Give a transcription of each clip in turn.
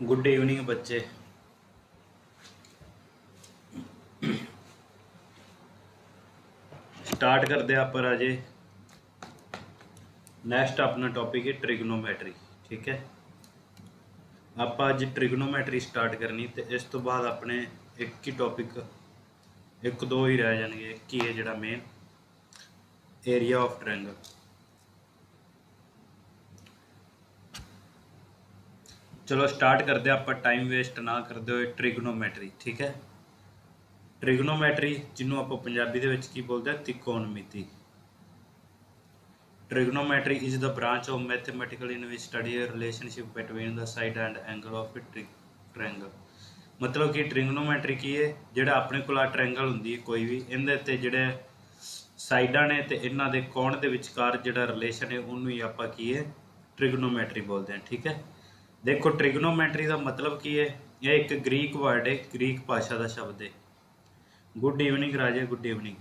Good evening बच्चे। Start करते हैं आप अजे। नैक्सट अपना टॉपिक है ट्रिग्नोमैट्री। ठीक है, आप अज ट्रिग्नोमैट्री स्टार्ट करनी तो इस तो बाद अपने एक ही टॉपिक एक दो ही रह जाएंगे। एक ही है जोड़ा मेन एरिया ऑफ ट्रायंगल। चलो स्टार्ट करते आप, टाइम वेस्ट ना करते हुए ट्रिग्नोमैट्री। ठीक है, ट्रिग्नोमैट्री जिन्होंने आप पंजाबी दे विच की बोलते हैं त्रिकोणमिति। Trigonometry is the branch of mathematical in which study relationship between the side and angle of a triangle. मतलब कि ट्रिग्नोमैट्री की है जोड़ा अपने को ट्रायंगल होंगी कोई भी, इनके जोड़े साइडा ने तो इन्हों के कोण के विचकार जोड़ा रिलेशन है उन्होंने ही आप की है ट्रिग्नोमैट्री बोलते हैं। ठीक है, देखो ट्रिग्नोमैट्री का मतलब की है, यह एक ग्रीक वर्ड है, ग्रीक भाषा का शब्द है। गुड इवनिंग राजे, गुड इवनिंग।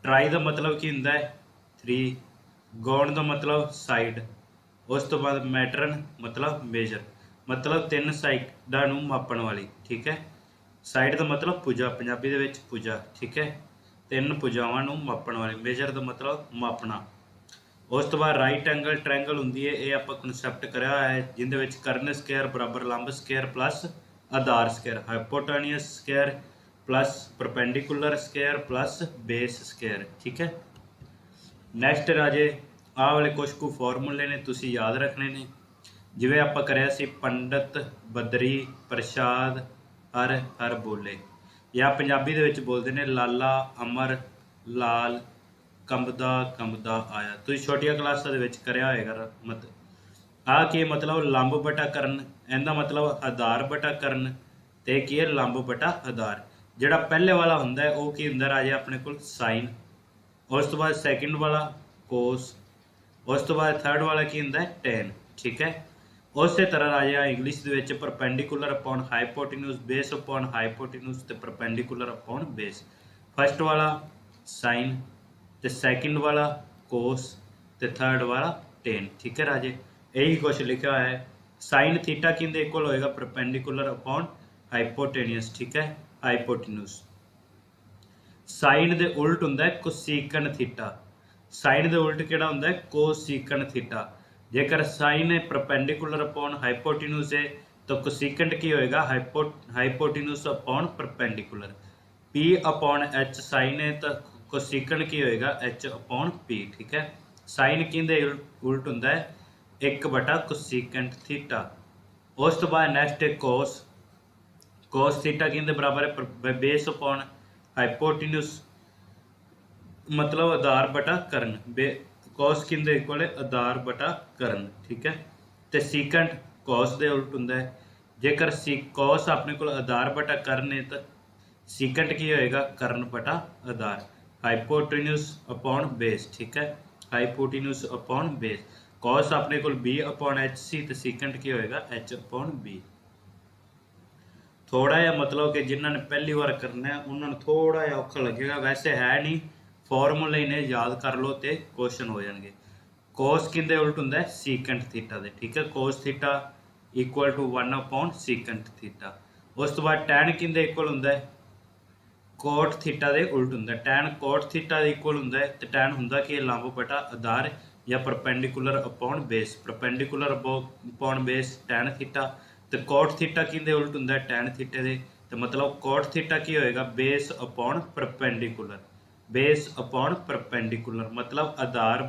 ट्राई का मतलब की होंगे 3, गौण का मतलब साइड, उस तो बाद मैटरन मतलब मेजर, मतलब 3 साइडा नूं मापण वाली। ठीक है, साइड का मतलब भुजा, पंजाबी दे विच भुजा। ठीक है, 3 भुजावां नूं मापण वाली। मेजर का मतलब मापना। उस तो बाद राइट एंगल ट्रायंगल होंदी है, ये आप कंसैप्ट कराया होया है जिंदे विच कर्न स्क्वायर बराबर लंब स्क्वायर प्लस आधार square, hypotenuse square plus perpendicular square plus base square. ठीक है, नैक्सट राजे आ वाले कुछ को फॉर्मूले ने तुसी याद रखने ने, जिवें आपां करिया सी पंडित बदरी प्रसाद हर हर बोले, या पंजाबी दे विच बोलदे ने लाला अमर लाल कंबदा कंबदा आया। तुसीं छोटिया क्लासां दे विच करिया होएगा। मत आ की मतलब लंब बटा करण, इहदा मतलब आधार बटा करण, ते की है लंब बटा आधार। जिहड़ा पहले वाला हुंदा है वो की हुंदा राजे अपने कोल साइन, उस तो बाद सैकेंड वाला कोस, उस तो बाद थर्ड वाला की हुंदा है टेन। ठीक है, उस तरह राजे इंग्लिश दे विच perpendicular upon hypotenuse, base upon hypotenuse ते परपेंडिकुलर अपॉन बेस। फर्स्ट वाला साइन ते सैकेंड वाला कोस ते थर्ड वाला टेन। ठीक है राजे, यही कुछ लिखा हुआ है। साइन थीटा किंदे इक्वल होएगा परपेंडिकुलर अपॉन हाइपोटेन्यूज। ठीक है, हाइपोटेन्यूज। साइन दे उल्ट हुंदा है कोसीकन थीटा। साइन दे उल्ट किहड़ा हुंदा है कोसीकन थीटा। जेकर साइन परपेंडिकुलर अपॉन हाइपोटेन्यूज है तो कोसीकेंट की होएगा hypotenuse upon perpendicular. P upon H sine है तो कोसीकन की होएगा एच अपॉन पी। ठीक है, साइन किंदे उल्ट हुंदा है 1 कोसीकेंट थीटा। उस तो बाद नैक्सट है कोस। कोस थीटा किंदे बराबर है बेस अपॉन हाइपोटेन्यूज, मतलब आधार बटा करण। कॉस किंदे इक्वल है आधार बटा करण। ठीक है, तो सीकेंट कॉस दे उल्ट हुंदा है। जेकर कॉस अपने को आधार बटा करण है तो सीकेंट की होएगा करण बटा आधार। Hypotenuse upon base. ठीक है, हाइपोटेन्यूज अपॉन बेस। कॉस अपने को बी अपॉन एच सी तो सीकेंट की होएगा एच अपॉन बी। थोड़ा जहा मतलब कि जिन्होंने पहली बार करना है उन्होंने थोड़ा जहा औखा लगेगा, वैसे है नहीं, फॉर्मूले इन्हें याद कर लो तो क्वेश्चन हो जाएंगे। कोस किंदे उल्ट हुंदा है सीकेंट थीटा दे। ठीक है, cos theta equal to 1 upon secant theta. उस तो बाद टैन किंदे इक्वल हुंदा है कोट थीटा दे उल्ट हुंदा है। टैन कोट थीटा दे इक्वल हुंदा है तो टैन हुंदा कि लंब बटा आधार या perpendicular upon base. Perpendicular upon base tan theta, तो कोट थीटा किंदे उल्ट हुंदा है टैन थीटे दे, तो मतलब कोट थीटा की होएगा base upon perpendicular. Base upon perpendicular मतलब आधार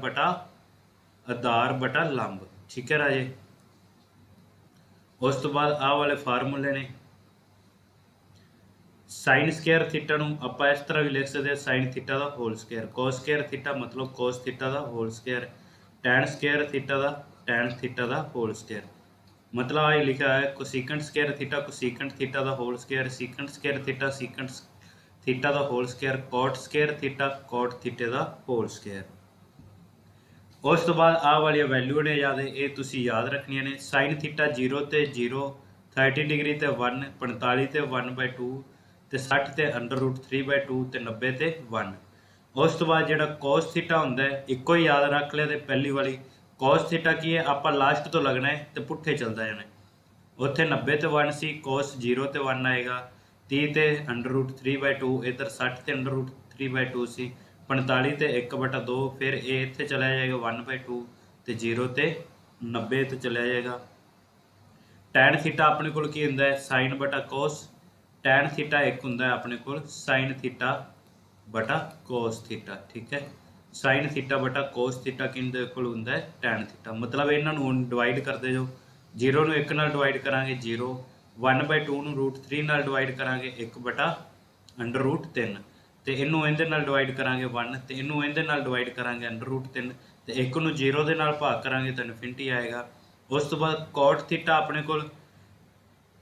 बटा लंब। ठीक है राजे, उस तो बाद आ वाले फार्मूले ने साइन स्क्वायर थीटा नूं आपां इस तरह भी लिख सकते हैं साइन थीटा दा whole square, cos square theta मतलब कोस थीटा दा whole square, tan square theta दा टैन थीटा दा होल स्क्वायर। मतलब आ लिखा है कोसीकेंट स्क्वायर थीटा दा whole square, secant square theta secant theta दा whole square, cot square theta cot theta दा होल स्क्वायर। उस तो बाद आ वाली वैल्यू ने याद रखनिया ने। साइन थीटा 0 ते 0, 30 डिग्री ते 1, 45 ते 1/2 ते 60 ते √3/2 ते 90 ते 1। उस तो बाद जो कोस थीटा होंगे एको ही याद रख लिया तो पहली वाली कोस थीटा की है, आप लास्ट तो लगना है तो पुट्ठे चलता जाना है। ਉੱਥੇ 90 ਤੇ 1 ਸੀ, cos 0 ਤੇ 1 ਆਏਗਾ, 30 ਤੇ √3/2, ਇੱਧਰ 60 ਤੇ √3/2 ਸੀ, 45 ਤੇ 1/2, ਫਿਰ ਇਹ ਇੱਥੇ ਚਲਾ ਜਾਏਗਾ 1/2 ਤੇ 0 ਤੇ 90 ਤੇ ਚਲਿਆ ਜਾਏਗਾ। ਟੈਨ ਥੀਟਾ ਆਪਣੇ ਕੋਲ ਕੀ ਹੁੰਦਾ ਹੈ, ਸਾਈਨ ਬਟਾ ਕੋਸ। ਟੈਨ ਥੀਟਾ ਇੱਕ ਹੁੰਦਾ ਹੈ ਆਪਣੇ ਕੋਲ ਸਾਈਨ ਥੀਟਾ ਬਟਾ ਕੋਸ ਥੀਟਾ, ਠੀਕ ਹੈ। ਸਾਈਨ ਥੀਟਾ ਬਟਾ ਕੋਸ ਥੀਟਾ ਕਿਹਦੇ ਕੋਲ ਹੁੰਦਾ ਹੈ, ਟੈਨ ਥੀਟਾ। ਮਤਲਬ ਇਹਨਾਂ ਨੂੰ ਹੁਣ ਡਿਵਾਈਡ ਕਰਦੇ ਜਾਓ, 0 ਨੂੰ 1 ਨਾਲ ਡਿਵਾਈਡ ਕਰਾਂਗੇ 0, 1/2 ਨੂੰ √3 ਨਾਲ ਡਿਵਾਈਡ ਕਰਾਂਗੇ 1/√3, ਤੇ ਇਹਨੂੰ ਇਹਦੇ ਨਾਲ ਡਿਵਾਈਡ ਕਰਾਂਗੇ 1, ਤੇ ਇਹਨੂੰ ਇਹਦੇ ਨਾਲ ਡਿਵਾਈਡ ਕਰਾਂਗੇ √3, ਤੇ 1 ਨੂੰ 0 ਦੇ ਨਾਲ ਭਾਗ ਕਰਾਂਗੇ ਤਾਂ ਇਨਫਿਨਿਟੀ ਆਏਗਾ। ਉਸ ਤੋਂ ਬਾਅਦ ਕੋਟ ਥੀਟਾ ਆਪਣੇ ਕੋਲ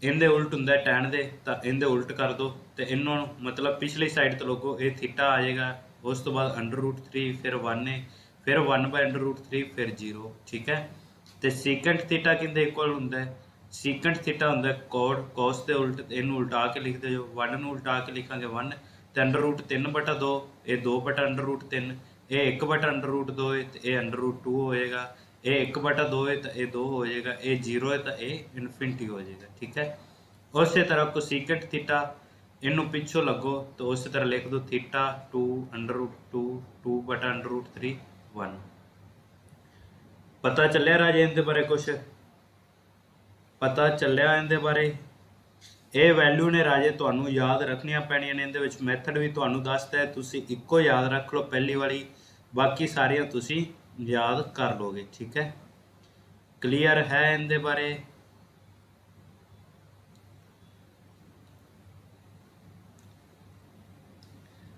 ਇਹਦੇ ਉਲਟ ਹੁੰਦਾ ਟੈਨ ਦੇ, ਤਾਂ ਇਹਦੇ ਉਲਟ ਕਰ ਦੋ, ਤੇ ਇਹਨਾਂ ਨੂੰ ਮਤਲਬ ਪਿਛਲੀ ਸਾਈਡ ਤੋਂ ਲੋਗੋ ਇਹ ਥੀਟਾ ਆ ਜਾਏਗਾ। ਉਸ ਤੋਂ ਬਾਅਦ √3, ਫਿਰ 1 ਹੈ, ਫਿਰ 1/√3, ਫਿਰ 0, ਠੀਕ ਹੈ। ਤੇ ਸੀਕੈਂਟ ਥੀਟਾ ਕਿੰਦੇ ਇਕੁਅਲ ਹੁੰਦਾ ਹੈ, ਸੀਕੈਂਟ ਥੀਟਾ ਹੁੰਦਾ ਕੋਡ ਕੋਸ ਦੇ ਉਲਟ, ਇਹਨੂੰ ਉਲਟਾ ਕੇ ਲਿਖਦੇ ਜੋ, 1 ਨੂੰ ਉਲਟਾ ਕੇ ਲਿਖਾਂਗੇ 1, ਤੇ √3/2, ਇਹ 2/√3, ਇਹ 1/√2 ਹੈ, ਤੇ ਇਹ √2 ਹੋਏਗਾ, ਇਹ 1/2 ਹੈ ਤਾਂ ਇਹ 2 ਹੋ ਜਾਏਗਾ, ਇਹ 0 ਹੈ ਤਾਂ ਇਹ ਇਨਫਿਨਿਟੀ ਹੋ ਜਾਏਗਾ, ਠੀਕ ਹੈ। ਉਸੇ ਤਰ੍ਹਾਂ ਕੋਸੀਕੈਂਟ ਥੀਟਾ ਇਹਨੂੰ ਪਿੱਛੋਂ ਲੱਗੋ ਤਾਂ ਉਸੇ ਤਰ੍ਹਾਂ ਲਿਖ ਦੋ ਥੀਟਾ 2/√2, 2/√3, 1। ਪਤਾ ਚੱਲਿਆ ਰਾਜੇ ਇਹਦੇ ਬਾਰੇ ਕੁਛ ਪਤਾ ਚੱਲਿਆ ਇਹਦੇ ਬਾਰੇ? ਇਹ ਵੈਲਿਊ ਨੇ ਰਾਜੇ ਤੁਹਾਨੂੰ ਯਾਦ ਰੱਖਣੀਆਂ ਪੈਣੀਆਂ ਨੇ। ਇਹਦੇ ਵਿੱਚ ਮੈਥਡ ਵੀ ਤੁਹਾਨੂੰ ਦੱਸਦਾ ਹੈ, ਤੁਸੀਂ ਇੱਕੋ ਯਾਦ ਰੱਖ ਲਓ ਪਹਿਲੀ ਵਾਲੀ, ਬਾਕੀ ਸਾਰੀਆਂ ਤੁਸੀਂ ਯਾਦ ਕਰ ਲੋਗੇ, ਠੀਕ ਹੈ। ਕਲੀਅਰ ਹੈ ਇਹਦੇ ਬਾਰੇ?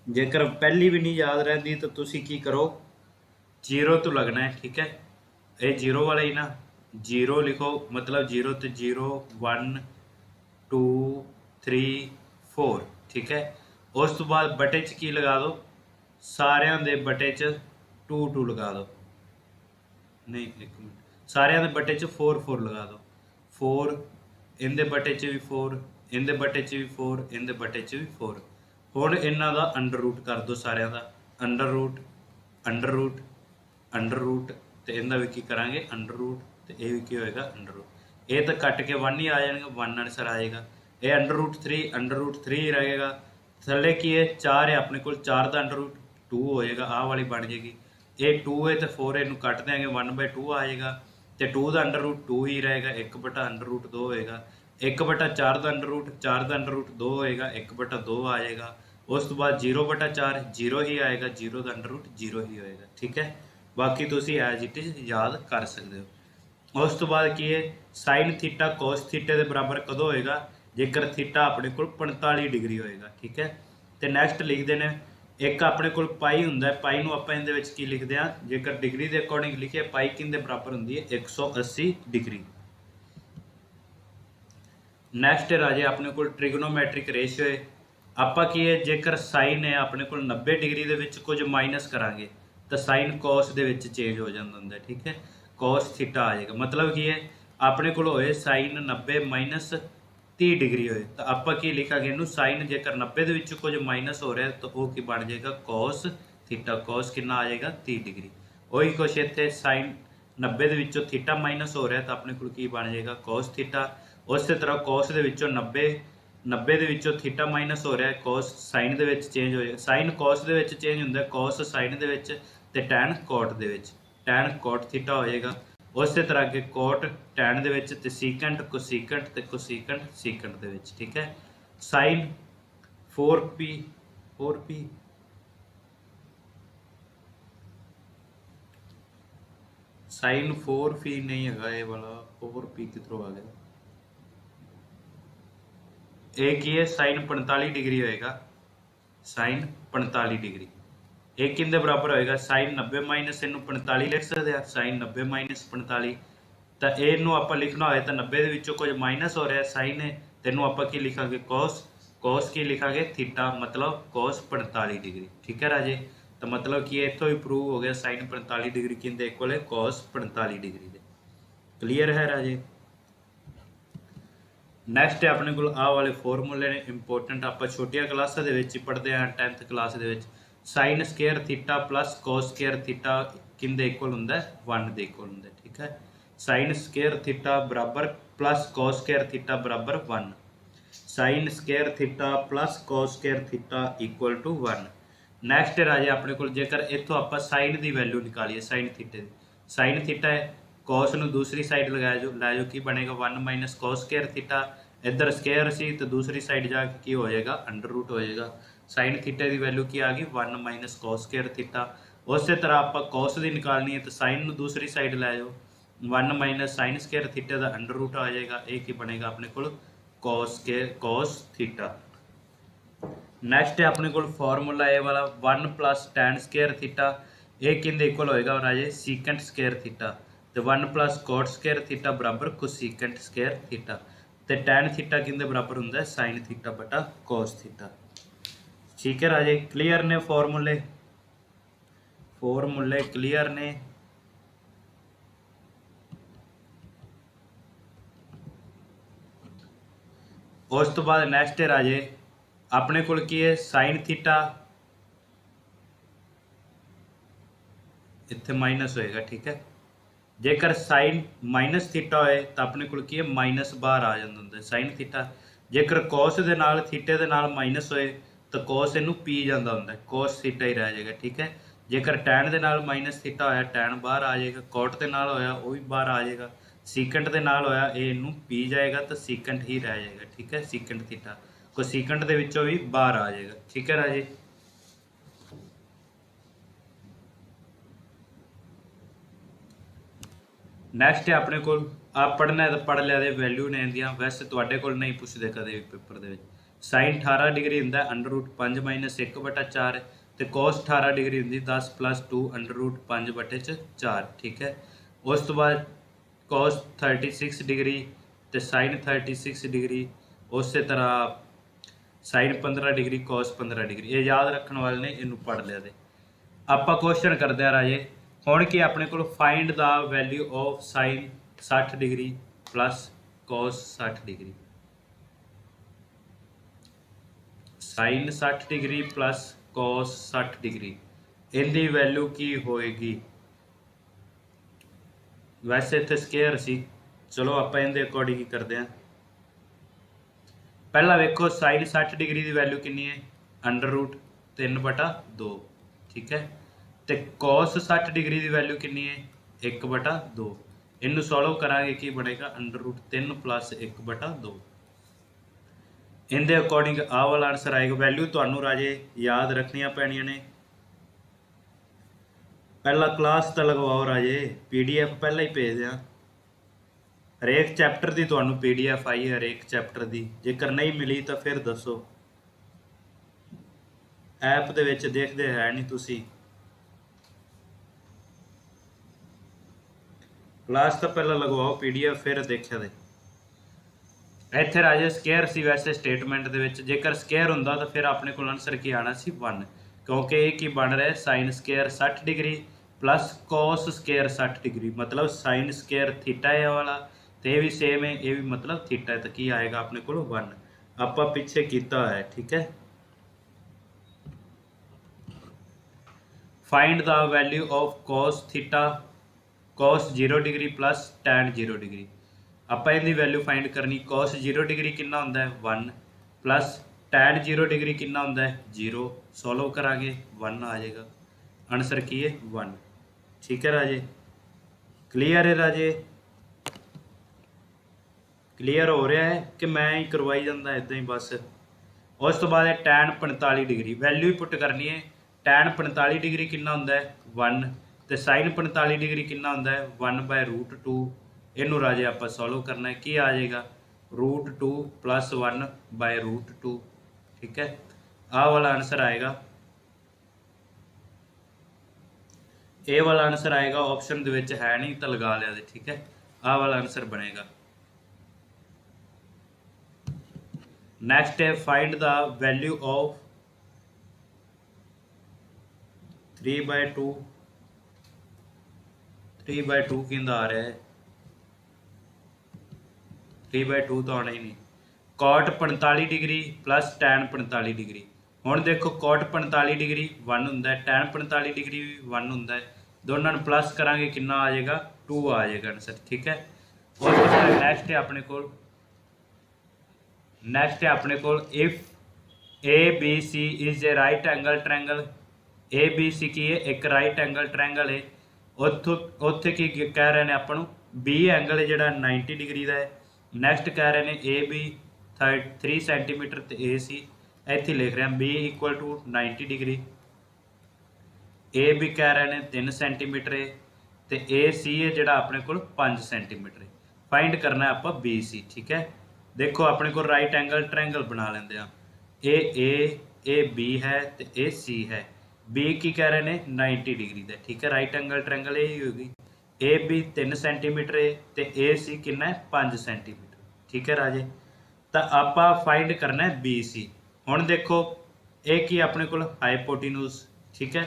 ਜੇਕਰ ਪਹਿਲੀ ਵੀ ਨਹੀਂ ਯਾਦ ਰਹਿੰਦੀ ਤਾਂ ਤੁਸੀਂ ਕੀ ਕਰੋ, 0 ਤੋਂ ਲੱਗਣਾ ਹੈ, ਠੀਕ ਹੈ। ਇਹ 0 ਵਾਲਾ ਹੀ ਨਾ, 0 ਲਿਖੋ, ਮਤਲਬ 0 ਤੇ 0, 1 2 3 4, ਠੀਕ ਹੈ। ਉਸ ਤੋਂ ਬਾਅਦ ਬਟੇ 'ਚ ਕੀ ਲਗਾ ਦਿਓ, ਸਾਰਿਆਂ ਦੇ ਬਟੇ 'ਚ 2 ਲਗਾ ਦਿਓ, ਨਹੀਂ ਇੱਕ ਮਿੰਟ, ਸਾਰਿਆਂ ਦੇ ਬਟੇ 'ਚ 4 ਲਗਾ ਦਿਓ, 4 ਇਹਦੇ ਬਟੇ 'ਚ ਵੀ 4, ਇਹਦੇ ਬਟੇ 'ਚ ਵੀ 4, ਇਹਦੇ ਬਟੇ 'ਚ ਵੀ 4। ਹੁਣ ਇਹਨਾਂ ਦਾ ਅੰਡਰ ਰੂਟ ਕਰ ਦਿਓ ਸਾਰਿਆਂ ਦਾ, ਅੰਡਰ ਰੂਟ, ਤੇ ਇਹਦਾ ਵੀ ਕੀ ਕਰਾਂਗੇ ਅੰਡਰ ਰੂਟ, ਤੇ ਇਹ ਵੀ ਕੀ ਹੋਏਗਾ ਅੰਡਰ ਰੂਟ। ਇਹ ਤਾਂ ਕੱਟ ਕੇ 1 ਹੀ ਆ ਜਾਣਗੇ, 1 ਆਂਸਰ ਆਏਗਾ। ਇਹ √3 ਹੀ ਰਹੇਗਾ। ਥੱਲੇ ਕੀ ਹੈ 4 ਹੈ ਆਪਣੇ ਕੋਲ, 4 ਦਾ ਅੰਡਰ ਰੂਟ 2 ਹੋਏਗਾ, ਆਹ ਵਾਲੀ ਬਣ ਜਾਏਗੀ। ਇਹ 2 ਹੈ ਤੇ 4 ਇਹਨੂੰ ਕੱਟ ਦਿਆਂਗੇ, 1/2 ਆਏਗਾ, ਤੇ 2 ਦਾ ਅੰਡਰ ਰੂਟ 2 ਹੀ ਰਹੇਗਾ, 1/√2 ਹੋਏਗਾ। 1/4 ਦਾ ਅੰਡਰ ਰੂਟ 4 ਦਾ ਅੰਡਰ ਰੂਟ 2 ਹੋਏਗਾ, 1/2 ਆ ਜਾਏਗਾ। ਉਸ ਤੋਂ ਬਾਅਦ 0/4 0 ਹੀ ਆਏਗਾ, 0 ਦਾ ਅੰਡਰ ਰੂਟ 0 ਹੀ ਹੋਏਗਾ, ਠੀਕ ਹੈ। ਬਾਕੀ ਤੁਸੀਂ ਐਜ਼ ਇਟ ਇਜ਼ ਯਾਦ ਕਰ ਸਕਦੇ ਹੋ। ਉਸ ਤੋਂ ਬਾਅਦ ਕੀ ਹੈ, ਸਾਈਨ ਥੀਟਾ ਕੋਸ ਥੀਟੇ ਦੇ ਬਰਾਬਰ ਕਦੋਂ ਹੋਏਗਾ, ਜੇਕਰ ਥੀਟਾ ਆਪਣੇ ਕੋਲ 45 ਡਿਗਰੀ ਹੋਏਗਾ, ਠੀਕ ਹੈ। ਤੇ ਨੈਕਸਟ ਲਿਖਦੇ ਨੇ, ਇੱਕ ਆਪਣੇ ਕੋਲ ਪਾਈ ਹੁੰਦਾ ਹੈ, ਪਾਈ ਨੂੰ ਆਪਾਂ ਇਹਦੇ ਵਿੱਚ ਕੀ ਲਿਖਦੇ ਹਾਂ, ਜੇਕਰ ਡਿਗਰੀ ਦੇ ਅਕੋਰਡਿੰਗ ਲਿਖੇ, ਪਾਈ ਕਿੰਦੇ ਬਰਾਬਰ ਹੁੰਦੀ ਹੈ 180 ਡਿਗਰੀ। ਨੈਕਸਟ ਰਾਜੇ ਆਪਣੇ ਕੋਲ ਟ੍ਰਿਗਨੋਮੈਟ੍ਰਿਕ ਰੇਸ਼ੀਓ ਹੈ। ਆਪਾਂ ਕੀ ਹੈ, ਜੇਕਰ ਸਾਈਨ ਹੈ ਆਪਣੇ ਕੋਲ 90 ਡਿਗਰੀ ਦੇ ਵਿੱਚ ਕੁਝ ਮਾਈਨਸ ਕਰਾਂਗੇ ਤਾਂ ਸਾਈਨ ਕੋਸ ਦੇ ਵਿੱਚ ਚੇਂਜ ਹੋ ਜਾਂਦਾ ਹੁੰਦਾ, ਠੀਕ ਹੈ। ਕੋਸ ਥੀਟਾ ਆ ਜਾਏਗਾ, ਮਤਲਬ ਕੀ ਹੈ ਆਪਣੇ ਕੋਲ ਹੋਏ ਸਾਈਨ 90 ਮਾਈਨਸ 30 ਡਿਗਰੀ ਹੋਏ ਤਾਂ ਆਪਾਂ ਕੀ ਲਿਖਾਂਗੇ ਇਹਨੂੰ, ਸਾਈਨ ਜੇਕਰ 90 ਦੇ ਵਿੱਚ ਕੁਝ ਮਾਈਨਸ ਹੋ ਰਿਹਾ ਤਾਂ ਉਹ ਕੀ ਬਣ ਜਾਏਗਾ ਕੋਸ ਥੀਟਾ। ਕੋਸ ਕਿੰਨਾ ਆ ਜਾਏਗਾ 30 ਡਿਗਰੀ। ਉਹੀ ਕੁਛ ਇੱਥੇ ਸਾਈਨ 90 ਦੇ ਵਿੱਚੋਂ ਥੀਟਾ ਮਾਈਨਸ ਹੋ ਰਿਹਾ ਤਾਂ ਆਪਣੇ ਕੋਲ ਕੀ ਬਣ ਜਾਏਗਾ ਕੋਸ ਥੀਟਾ। ਉਸੇ ਤਰ੍ਹਾਂ ਕੋਸ ਦੇ ਵਿੱਚੋਂ 90 ਦੇ ਵਿੱਚੋਂ ਥੀਟਾ ਮਾਈਨਸ ਹੋ ਰਿਹਾ, ਕੋਸ ਸਾਈਨ ਦੇ ਵਿੱਚ ਚੇਂਜ ਹੋ ਜਾਏਗਾ। ਸਾਈਨ ਕੋਸ ਦੇ ਵਿੱਚ ਚੇਂਜ ਹੁੰਦਾ, ਕੋਸ ਸਾਈਨ ਦੇ ਵਿੱਚ, ਤੇ ਟੈਨ ਕੋਟ ਦੇ ਵਿੱਚ, ਟੈਨ ਕੋਟ ਥੀਟਾ ਹੋ ਜਾਏਗਾ। ਉਸੇ ਤਰ੍ਹਾਂ ਅੱਗੇ ਕੋਟ ਟੈਨ ਦੇ ਵਿੱਚ, ਤੇ ਸੀਕੈਂਟ ਕੋਸੀਕੈਂਟ, ਤੇ ਕੋਸੀਕੈਂਟ ਸੀਕੈਂਟ ਦੇ ਵਿੱਚ, ਠੀਕ ਹੈ। ਸਾਈਨ 4p ਸਾਈਨ 4p ਨਹੀਂ ਹੈਗਾ, ਇਹ ਵਾਲਾ 4p ਕਿੱਧਰੋਂ ਆ ਗਿਆ, ਇਹ ਕੀ ਹੈ ਸਾਈਨ 45 ਡਿਗਰੀ ਹੋਏਗਾ, ਸਾਈਨ 45 ਡਿਗਰੀ। ਇਹ ਕਿੰਦੇ ਬਰਾਬਰ ਹੋਏਗਾ, ਸਾਈਨ 90 ਮਾਈਨਸ ਇਹਨੂੰ 45 ਲਿਖ ਸਕਦੇ ਆ, ਸਾਈਨ 90 ਮਾਈਨਸ 45। ਤਾਂ ਇਹਨੂੰ ਆਪਾਂ ਲਿਖਣਾ ਹੋਏ ਤਾਂ 90 ਦੇ ਵਿੱਚੋਂ ਕੁਝ ਮਾਈਨਸ ਹੋ ਰਿਹਾ ਸਾਈਨ ਹੈ, ਤੈਨੂੰ ਆਪਾਂ ਕੀ ਲਿਖਾਂਗੇ ਕੋਸ, ਕੋਸ ਕੀ ਲਿਖਾਂਗੇ ਥੀਟਾ, ਮਤਲਬ ਕੋਸ 45 ਡਿਗਰੀ, ਠੀਕ ਹੈ ਰਾਜੇ। ਤਾਂ ਮਤਲਬ ਕਿ ਇੱਥੋਂ ਹੀ ਪ੍ਰੂਵ ਹੋ ਗਿਆ ਸਾਈਨ 45 ਡਿਗਰੀ ਕਿੰਦੇ ਇਕੁਅਲ ਹੈ ਕੋਸ 45 ਡਿਗਰੀ ਦੇ। ਕਲੀਅਰ ਹੈ ਰਾਜੇ। ਨੈਕਸਟ ਹੈ ਆਪਣੇ ਕੋਲ ਆਹ ਵਾਲੇ ਫਾਰਮੂਲੇ ਨੇ ਇੰਪੋਰਟੈਂਟ, ਆਪਾਂ ਛੋਟੀਆਂ ਕਲਾਸਾਂ ਦੇ ਵਿੱਚ ਹੀ ਪੜ੍ਹਦੇ ਹਾਂ, 10th ਕਲਾਸ ਦੇ ਵਿੱਚ। Sine square theta plus cos square theta ਕਿੰਦੇ ਇਕੁਅਲ ਹੁੰਦਾ 1 ਦੇ ਇਕੁਅਲ ਹੁੰਦਾ, ਠੀਕ ਹੈ। ਸਾਈਨ ਸਕੁਅਰ ਥੀਟਾ ਬਰਾਬਰ प्लस cos स्क्वायर थीटा बराबर 1, sine square theta plus cos square theta equal to 1। Next राजे अपने को जेकर इतों आप साइन की वैल्यू निकालीए, साइन थीटे की, साइन थीटा है cos ਨੂੰ दूसरी साइड लगाया जो लै जो की बनेगा 1 माइनस cos स्क्वायर थीटा, इधर स्क्वायर सी तो दूसरी साइड जाके की हो जाएगा अंडर रूट हो जाएगा। साइन थीटे की वैल्यू की आ गई 1 माइनस cos स्क्वायर थीटा। उस तरह आप cos की निकालनी है तो साइन दूसरी साइड लै जाओ 1 माइनस साइन स्क्वायर थीटे का अंडर रूट आ जाएगा, ये की बनेगा अपने को cos थीटा। नैक्सट है अपने को फॉर्मूला ए वाला 1 प्लस टैन स्क्वायर थीटा, ये किंदे इक्वल होएगा राजे सीकेंट स्क्वायर थीटा, तो 1 प्लस कोट स्क्वायर थीटा बराबर कोसीकेंट स्क्वायर थीटा, तो टैन थीटा किंदे बराबर होंगे साइन थीटा बटा cos थीटा। ठीक है राजे, क्लीयर ने फॉर्मूले, फॉर्मूले क्लीयर ने। उस तो बाद नैक्सट है राजे अपने को की है साइन थीटा इत्थे माइनस होएगा, ठीक है, जेकर साइन माइनस थीटा होए तो अपने को की है माइनस बाहर आ जाता होंगे साइन थीटा, जेकर cos दे नाल थीटे दे नाल माइनस होए तो cos इनू पी जाता होंगे, cos थीटा ही रह जाएगा, ठीक है। जेकर टैन दे नाल माइनस थीटा होया टैन बाहर आ जाएगा, कोट दे नाल होया वो भी बाहर आ जाएगा, सीकेंट दे नाल होया ये इनू पी जाएगा तो सीकेंट ही रह जाएगा, ठीक है, सीकेंट थीटा को सीकेंट दे विचों भी बाहर आ जाएगा। ठीक है राजे, नैक्सट है अपने को आप पढ़ना है तो पढ़ लिया दे वैल्यू ने इंदियां, वैसे तुहाडे कोल नहीं पूछते कदे भी पेपर दे विच। साइन 18 डिग्री हुंदा अंडर रूट 5 माइनस 1/4 तो cos 18 डिग्री हुंदी 10 प्लस 2 अंडर रूट 5/4, ठीक है। उस तो बाद cos 36 डिग्री तो साइन 36 डिग्री, उस तरह साइन 15 डिग्री cos 15 डिग्री, ये याद रखने वाले ने इनू पढ़ लिया दे। आप क्वेश्चन करते हैं राजे हुण कि अपने को find the value of sine 60 degree plus cos 60 degree, sine 60 degree plus cos 60 degree इनकी वैल्यू की होएगी। वैसे इतने स्केयर सी, चलो आप इनके अकॉर्डिंग ही करते हैं। पहला वेखो साइन 60 डिग्री की वैल्यू कितनी है अंडर रूट 3/2, ठीक है, तो cos 60 डिग्री की वैल्यू कितनी है 1/2, इनू सॉल्व करांगे की बनेगा अंडर रूट 3 प्लस 1/2। इनके अकॉर्डिंग आ वाला आंसर आएगा। वैल्यू तो राजे याद रखनिया पैनिया ने, पहला क्लास तो लगवाओ राजे, PDF पहला ही भेज दें, हरेक चैप्टर की तो PDF आई है हरेक चैप्टर की, जेकर नहीं मिली तो फिर दसो, ऐप दे विच देखते है नहीं तुसी। क्लास तो पहला लगवाओ PDF फिर देखा दे। इत्थे राजे स्केयर सी वैसे स्टेटमेंट दे विच, जेकर स्केयर हुंदा तो फिर अपने को आंसर की आना सी 1, क्योंकि ये की बन रहा है sine square 60 degree plus cos square 60 degree, मतलब साइन स्केयर थीटा है वाला तो ये भी सेम है, ये भी मतलब थीटा है, तो की आएगा अपने को 1, आप पीछे किया है, ठीक है। Find the value of cos theta cos 0 degree plus tan 0 degree, आप इनकी वैल्यू फाइंड करनी। cos 0 डिग्री कितना होंदा है 1 प्लस tan 0 डिग्री कितना होंदा है 0, सॉल्व करांगे 1 आ जाएगा, आंसर की है 1। ठीक है राजे, क्लीयर है राजे, क्लीयर हो रहा है कि मैं ही करवाई जाता इदा ही बस। उस तो बाद tan 45 डिग्री वैल्यू ही पुट करनी है। tan 45 डिग्री कितना होंदा है 1 तो साइन 45 डिग्री कितना होंदा है 1/√2, इनू राजे आप सॉल्व करना है, की आ जाएगा √2 प्लस 1/√2, ठीक है। आ वाला आंसर आएगा, ए वाला आंसर आएगा, ऑप्शन दे विच है नहीं तो लगा लिया, ठीक है, आ वाला आंसर बनेगा। नेक्स्ट है फाइंड द वैल्यू ऑफ 3/2, 3/2 किंदा आ रहा है 3/2 तो आना ही नहीं। cot 45 degree plus tan 45 degree, हुण देखो cot 45 डिग्री 1 हुंदा है, tan 45 डिग्री भी 1 हुंदा है, दोनों प्लस करांगे कितना आ जाएगा 2 आ जाएगा आंसर, ठीक है। ਉਸ ਤੋਂ ਬਾਅਦ ਨੈਕਸਟ ਹੈ ਆਪਣੇ ਕੋਲ if ABC is a right angle triangle. ABC की है एक राइट एंगल ट्रायंगल है। उत्थे की कह रहे हैं अपन B एंगल है जोड़ा 90 डिग्री का है। नैक्सट कह रहे हैं AB 3 सेंटीमीटर तो AC इत्थे लिख रहे हैं B equal to 90 degree. AB कह रहे हैं 3 सेंटीमीटर है तो AC है जोड़ा अपने को 5 सेंटीमीटर है। फाइंड करना है आप BC। ठीक है, देखो अपने को राइट एंगल ट्रायंगल बना लेंगे हैं। ए बी है तो ए सी है। बी की कह रहे हैं 90 डिग्री का। ठीक है, राइट एंगल ट्रायंगल यही होगी। ए बी 3 सेंटीमीटर है तो ए सी कितना है 5 सेंटीमीटर। ठीक है राजे, तो आप फाइंड करना है बी सी। हुण देखो ये की अपने को हाइपोटिन्यूज। ठीक है,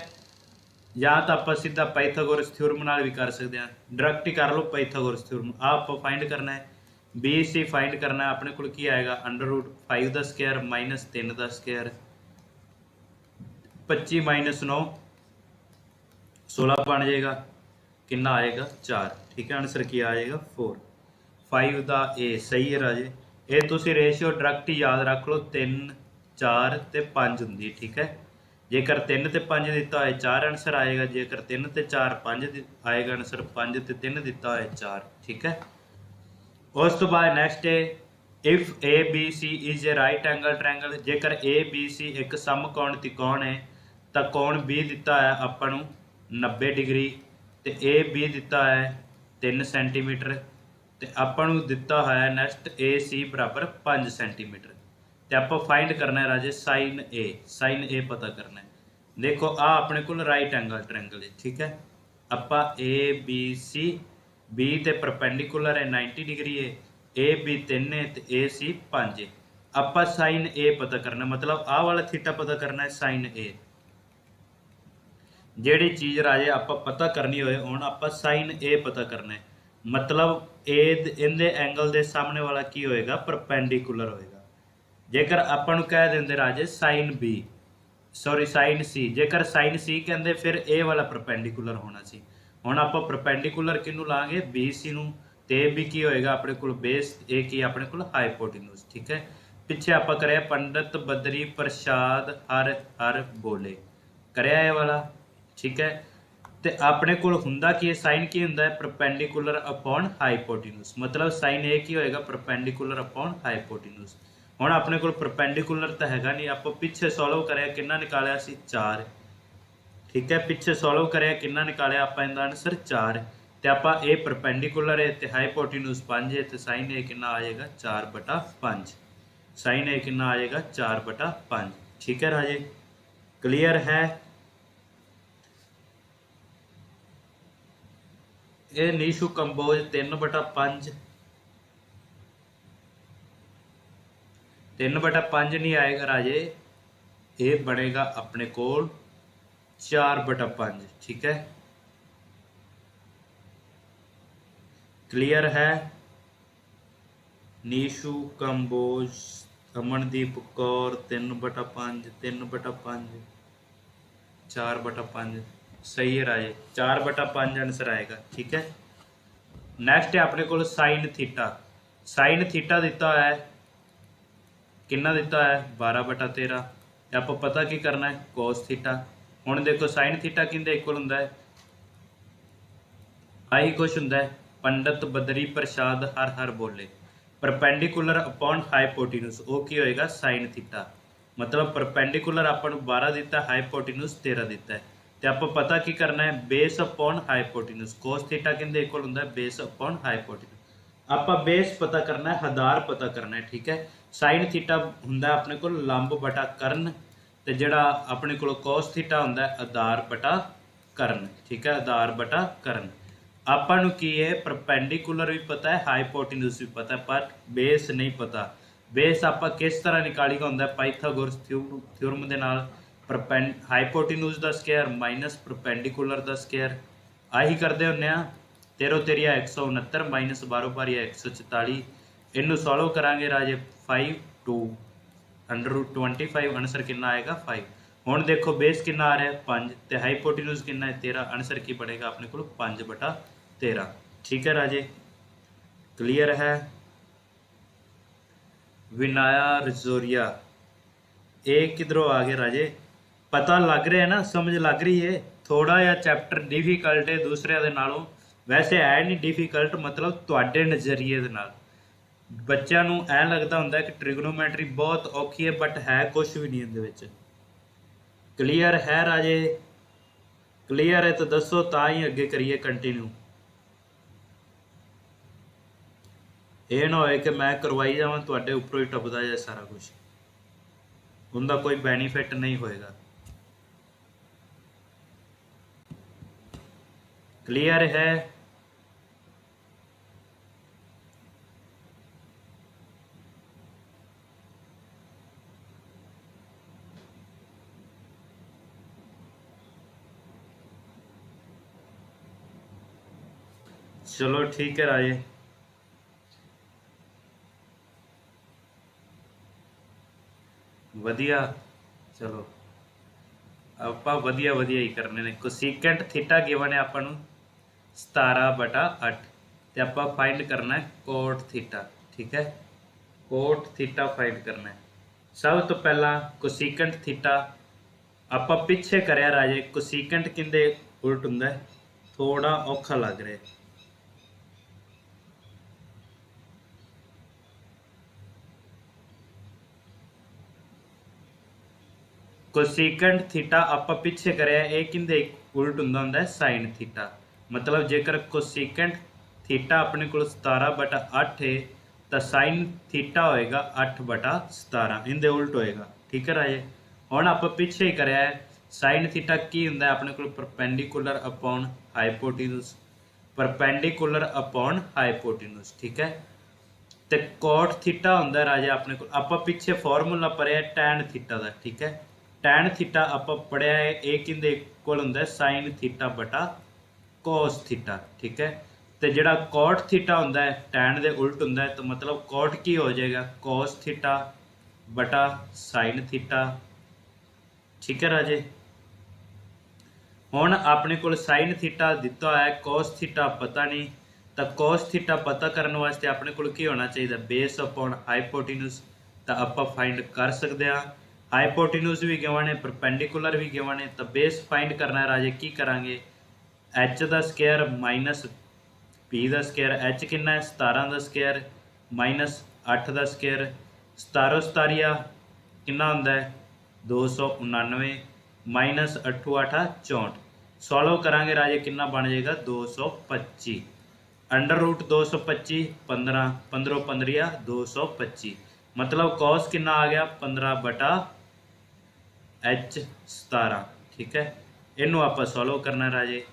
या तो आप सीधा पाइथागोरस थ्योरम नाल भी कर सकते हैं, डायरेक्ट ही कर लो पाइथागोरस थ्योरम। आप फाइंड करना है बी सी फाइंड करना है। अपने को की आएगा √5 का स्क्वायर माइनस 3 का स्क्वायर 25 माइनस 9 16 बन जाएगा। कितना आएगा 4। ठीक है, आंसर की आएगा 4। 5 का ए सही है राजे। ये तुसी रेशियो डायरेक्ट ही याद रख लो 3 4 ते 5 होंगी। ठीक है, जेकर 3 ते 5 दिता है 4 आंसर आएगा। जेकर 3 ते 4 5 आएगा आंसर। 5 ते 3 दिता है 4। ठीक है, उस तो बाद नैक्सट है if A B C is a right angle triangle. जेकर ए बी सी एक समकोण त्रिकोण है तो कोण बी दिता है अपन 90 डिग्री तो ए बी दिता है 3 सेंटीमीटर तो अपन दिता है नैक्सट ए सी बराबर 5 सेंटीमीटर। तो आप फाइंड करना है राजे साइन ए पता करना है। देखो आ अपने को राइट एंगल ट्रायंगल है। ठीक है, आप ए बी सी बी ते परपेंडिकुलर है 90 डिग्री है, ए बी 3 है तो ए सी 5 है। आप साइन ए पता करना मतलब आ वाला थीटा पता करना है साइन ए। जेड़ी चीज़ राजे आप पता करनी होए हुण आप साइन ए पता करना है मतलब ए इनदे एंगल दे सामने वाला की होएगा परपेंडिकुलर होएगा। जेकर अपन कह देंगे राजे साइन बी साइन सी, जेकर साइन सी कहते फिर ए वाला परपेंडिकुलर होना सी। हुण आप परपेंडिकुलर किनू लाँगे बी सी नूं ते भी की होएगा अपने को बेस ए की अपने को हाइपोटिन्यूज। ठीक है, पिछे आप कराया पंडित बदरी प्रसाद हर हर बोले कराया ये वाला। ठीक है, तो अपने को हुंदा की साइन की हुंदा है परपेंडिकुलर अपॉन हाइपोटिन्यूज मतलब साइन ए की होएगा परपेंडिकुलर अपॉन हाइपोटिन्यूज। हुण अपने को परपेंडिकुलर तो हैगा नहीं, आप पिछे सॉल्व कराया कितना निकालिया सी 4। ठीक है, पिछे सॉल्व कराया कितना निकालिया आप इनका आंसर 4। तो आप ए परपेंडिकुलर है तो हाइपोटिन्यूज 5 है तो साइन ए कितना आ जाएगा 4/5। साइन ए कितना आ जाएगा 4/5। ठीक है राजे, क्लियर है। ये नीशु कंबोज 3/5 3/5 नहीं आएगा राजे, ये बनेगा अपने को 4/5। ठीक है, क्लियर है। नीशु कंबोज अमनदीप कौर 3/5 3/5 4/5 सही है राजे, 4/5 आंसर आएगा। ठीक है, नैक्सट है अपने को साइन थीटा। साइन थीटा दिता है कितना दिता है 12/13। आप पता की करना है कोस थीटा। हुण देखो साइन थीटा किंदे इक्वल हुंदा है आई कुछ हुंदा है पंडित बदरी प्रसाद हर हर बोले परपेंडिकुलर अपॉन हाइपोटिन्यूज वो की होएगा साइन थीटा मतलब परपेंडिकुलर अपन 12 दिता हाइपोटिन्यूज 13 दिता है। तो आप पता की करना है base upon hypotenuse. Cos theta किंदे इक्वल हुंदा है बेस अपॉन हाइपोटिन्यूज। आप बेस पता करना है आधार पता करना है। ठीक है, साइन थीटा हुंदा अपने को लंब बटा कर्ण तो जिहड़ा अपने को कोस थीटा हुंदा है आधार बटा कर्ण। ठीक है, आधार बटा कर्ण। आपां की है परपेंडिकुलर भी पता है हाइपोटिन्यूज भी पता है पर बेस नहीं पता। बेस आप किस तरह निकालीगा हुंदा है पाइथागोरस थ्योरम दे नाल हाइपोटिन्यूज का स्क्वायर माइनस परपेंडिकुलर का स्क्वायर आही करते हुंदे आ। 13 तेरिया 169 माइनस 12 बारिया 144 इनू सॉल्व करांगे राजे 5 2 √25 आंसर कितना आएगा 5। हुण देखो बेस कितना आ रहा है 5 तो हाइपोटिन्यूज कितना है 13 आंसर की बनेगा अपने को 5/13। ठीक है राजे, क्लीयर है। विनाया रजौरिया, ये किधरों आ गए राजे? पता लग रहा है ना, समझ लग रही है। थोड़ा या चैप्टर डिफिकल्ट है दूसरे दे नालों, वैसे है नहीं डिफिकल्ट, मतलब तुहाडे नज़रिए दे नाल बच्चों नूं ऐ लगता हुंदा कि ट्रिगनोमैट्री बहुत औखी है, बट है कुछ भी नहीं इहदे विच। क्लीयर है राजे? क्लीयर है तो दसो, ता ही अगे करिए कंटिन्यू। ये ना होए कि मैं करवाई जावां तुहाडे उपरों ही टपदा जाए सारा कुछ, उनका कोई बेनीफिट नहीं होएगा। क्लियर है? चलो ठीक है राजे। वधिया, चलो ਆਪਾਂ ਵਧੀਆ ਵਧੀਆ ਹੀ ਕਰਨੇ ਨੇ। ਕੋਸੀਕੈਂਟ ਥੀਟਾ ਗਿਵਨ ਹੈ ਆਪਾਂ ਨੂੰ 17/8 ਤੇ ਆਪਾਂ ਫਾਈਂਡ ਕਰਨਾ ਹੈ ਕੋਟ ਥੀਟਾ। ਠੀਕ ਹੈ, ਕੋਟ ਥੀਟਾ ਫਾਈਂਡ ਕਰਨਾ ਹੈ। ਸਭ ਤੋਂ ਪਹਿਲਾਂ ਕੋਸੀਕੈਂਟ ਥੀਟਾ ਆਪਾਂ ਪਿੱਛੇ ਕਰਿਆ ਰਾਜੇ। ਕੋਸੀਕੈਂਟ ਕਿੰਦੇ ਉਲਟ ਹੁੰਦਾ, ਥੋੜਾ ਔਖਾ ਲੱਗ ਰਿਹਾ। कोसीकेंट थीटा आप पिछे कराया, ये किंदे उल्ट हुंदा साइन थीटा। मतलब जेकर कोसीकेंट थीटा अपने को 17/8 है तो साइन थीटा होएगा 8/17, इनके उल्ट होएगा। ठीक है राजे, हुण आप पिछे ही कराया है। साइन थीटा की हुंदा अपने को perpendicular upon hypotenuse, perpendicular upon hypotenuse. ठीक है, तो कोट थीटा हुंदा राजे अपने को, आप पिछे फॉर्मूला पढ़िया टैन थीटा का। ठीक है, टैन थीटा आप पढ़िया है, ये किंदे इक्वल हुंदा साइन थीटा बटा कोस थीटा। ठीक है, तो जिहड़ा कोट थीटा हुंदा है टैन दे उल्ट हुंदा है, तो मतलब कोट की हो जाएगा कोस थीटा बटा साइन थीटा। ठीक है राजे, हुण अपने को साइन थीटा दिता है, कोस थीटा पता नहीं, तो कोस थीटा पता करने वास्ते अपने को की होना चाहिए बेस अपॉन हाइपोटेन्यूज। तो आप फाइंड कर सकते हैं, हाइपोटेन्यूज भी गिवन है, परपेंडिकुलर भी गिवन है। तो बेस फाइंड करना है राजे, की करांगे एच का स्केयर माइनस पी का स्केयर। एच कितना है 17 का स्केयर माइनस 8 का स्केयर। 17 17 कितना होंदा है 299 माइनस 8 8 64। सॉल्व करांगे राजे, कितना बन जाएगा 225। अंडर रूट 225 15 15 15 225, मतलब कॉस कितना आ गया 15/H17। ठीक है, इनू आप सॉल्व करना राजे।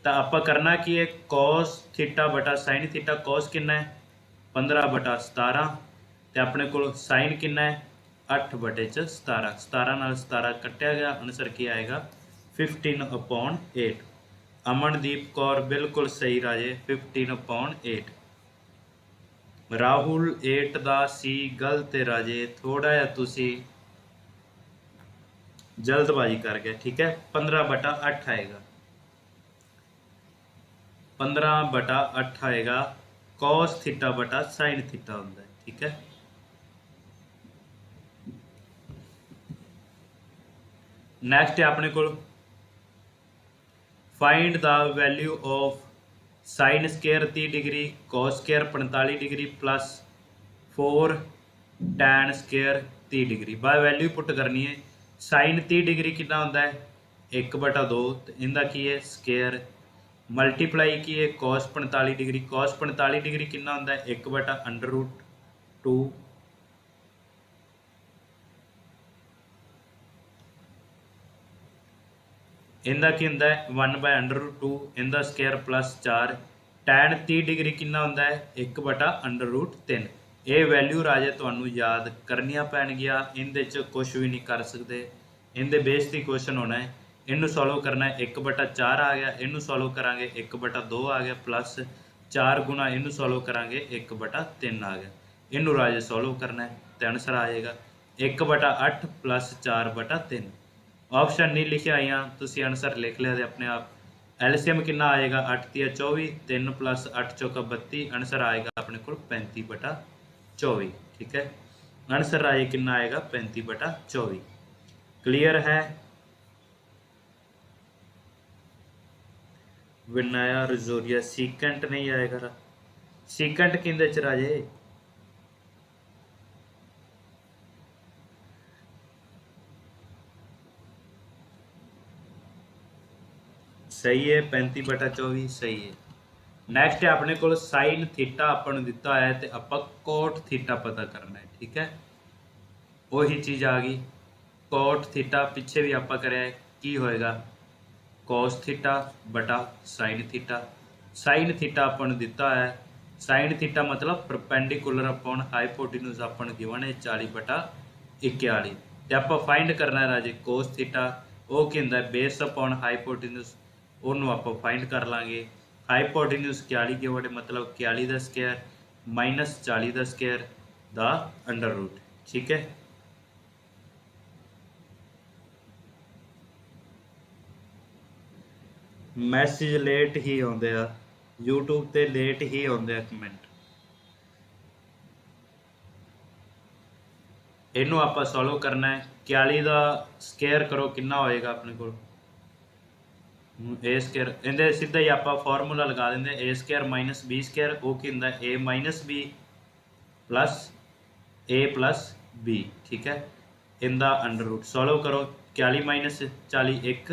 तो आप करना कि है कॉस थीटा बटा साइन थीटा। कॉस कितना है 15/17, तो अपने को साइन कितना है 8/17। 17 नाल 17 कट्टिया गया, आंसर की आएगा 15/8। अमनदीप कौर बिल्कुल सही राजे, 15/8। राहुल 8 का सी गलत है राजे, थोड़ा जा तुसी जल्दबाजी कर गए। ठीक है, 15/8 आएगा, 15/8 आएगा। कॉस थीटा बटा साइन थीटा होता है। ठीक है, नैक्सट है अपने को find the value of sine square 30 degree, cos square 45 degree plus 4 tan square 30 degree. By value put करनी है। साइन 30 डिग्री कितना होता है 1/2, तो इनका की है स्केयर मल्टीप्लाई की है कॉस 45 डिग्री। कॉस 45 डिग्री कितना होता है 1/√2। इनका की होंदा है 1/√2, इनका स्केयर प्लस 4। टैन 30 डिग्री कितना होंदा है 1/√3। ये वैल्यू राजे तुहानू याद करनिया पैणगियां, इनदे च कुछ भी नहीं कर सकते, इनदे बेस दी क्वेश्चन होना है। इनू सॉल्व करना है 1/4 आ गया, इनू सॉल्व करांगे 1/2 आ गया, प्लस 4 गुणा इनू सॉल्व करांगे 1/3 आ गया। इनू राजे सॉल्व करना है तो आंसर आ जाएगा 1/8 प्लस 4/3। ऑप्शन नहीं लिखे आइया, तुसी आंसर लिख लिया अपने आप। एलसीएम कितना आएगा 8 तिया 24, 3 + 8 चौका 32, आंसर आएगा अपने को 35/24। ठीक है, आंसर राजे कितना आएगा 35/24। क्लियर है। विनाया रजोरिया सीकेंट नहीं आएगा, सीकेंट किंदे च राजे, सही है 35/24 सही है। नैक्सट है अपने को साइन थीटा अपन दिता है तो आप कोट थीटा पता करना है। ठीक है, वही चीज़ आ गई कोट थीटा, पिछे भी आप कराया की होएगा कोस थीटा बटा साइन थीटा। साइन थीटा अपन दिता है, साइन थीटा मतलब परपेंडिकुलर अपॉन हाइपोटेन्यूज अपन गिवन है 40/41 ते आप फाइंड करना है राजे कोस थीटा, वो की होंदा है बेस अपॉन हाइपोटेन्यूज, ਉਹਨੂੰ ਆਪਾਂ फाइंड कर ਲਾਂਗੇ। हाइपोटेन्यूज 41 गिवन है मतलब 41 का स्क्वायर माइनस 40 का स्क्वायर दा अंडर रूट। ठीक है, मैसेज लेट ही आते हैं यूट्यूब ते, लेट ही आते हैं कमेंट। इनू आप सॉल्व करना है, 41 का स्क्वायर करो कितना होएगा अपने को ए स्क्वायर, इहदे सीधा ही आप फॉर्मूला लगा देंगे ए स्क्वायर माइनस बी स्क्वायर, वो की होंदा ए माइनस बी प्लस ए प्लस बी। ठीक है, इनका अंडर रूट सॉल्व करो 41 - 40 1,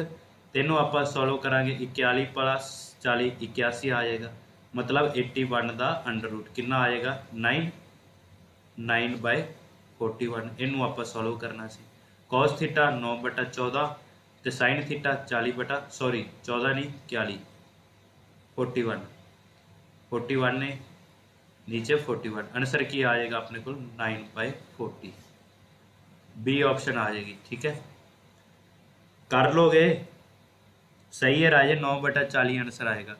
तीनों आप सॉल्व करांगे 41 + 40 81 आ जाएगा, मतलब 81 का अंडर रूट कितना आएगा 9/41। इनू आप सॉल्व करना सी। कॉस थीटा 9/14 तो साइन थीटा 14 नहीं 41, 41 ने नीचे 41, आंसर की आ जाएगा अपने को 9/40, बी ऑप्शन आ जाएगी। ठीक है, कर लोगे सही है राजे 9/40 आंसर आएगा।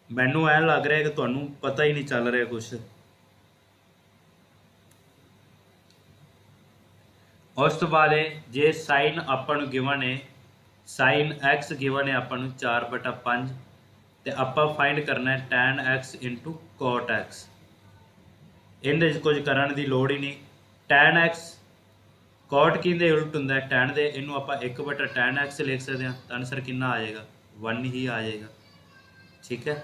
मैनू ऐ लग रहा है कि तुहानू पता ही नहीं चल रहा कुछ। उस तो बाद जे साइन अपन गिवन है, साइन एक्स गिवन है अपन 4/5 तो आप फाइंड करना है tan x × cot x। इहदे कुछ करने की लोड़ ही नहीं, tan x cot की उल्ट होंगे tan दे, इनू आप 1/tan x लिख सकते हैं तो आंसर कितना आ जाएगा 1 ही आ जाएगा। ठीक है,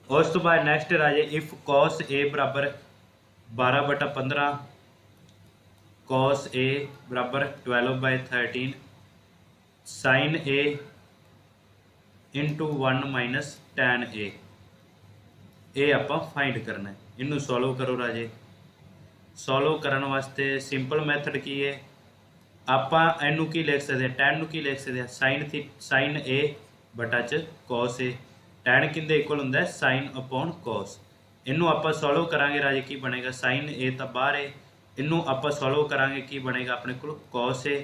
उस तो बाद next Raje if cos a बराबर 12/15, cos a बराबर 12/13, sin a × 1 - tan a, ये आप फाइंड करना है। इनू सॉल्व करो राजे, सॉल्व करने वास्ते सिंपल मैथड की है, आप इनू की लिख सकते हैं tan की लिख सकते हैं sin a बटा च cos a, tan किंदे इक्वल होंगे sin अपॉन cos। इनू आप सॉल्व करांगे राजे की बनेगा sin a तो बाहर है, इनू आप सॉल्व करांगे की बनेगा अपने को cos a,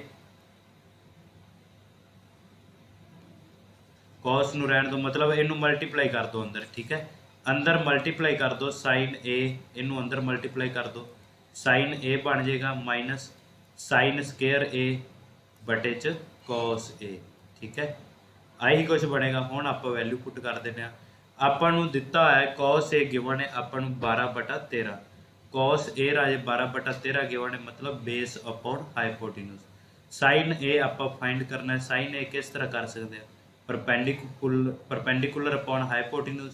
cos नू रहने दो मतलब इनू मल्टीप्लाई कर दो अंदर। ठीक है, अंदर मल्टीप्लाई कर दो sin a, इनू अंदर मल्टीप्लाई कर दो sin a बन जाएगा माइनस sin स्क्वायर a बटे च cos a। ठीक है, आई कुछ बनेगा। हुण आप वैल्यू पुट कर देने, आपू दिता है cos a गिवन है आपू 12/13, cos a राजे 12/13 गिवन है मतलब base upon hypotenuse. sin a आप फाइंड करना है, sin a किस तरह कर सकते हैं परपेंडिकुलर अपॉन हाइपोटेन्यूज,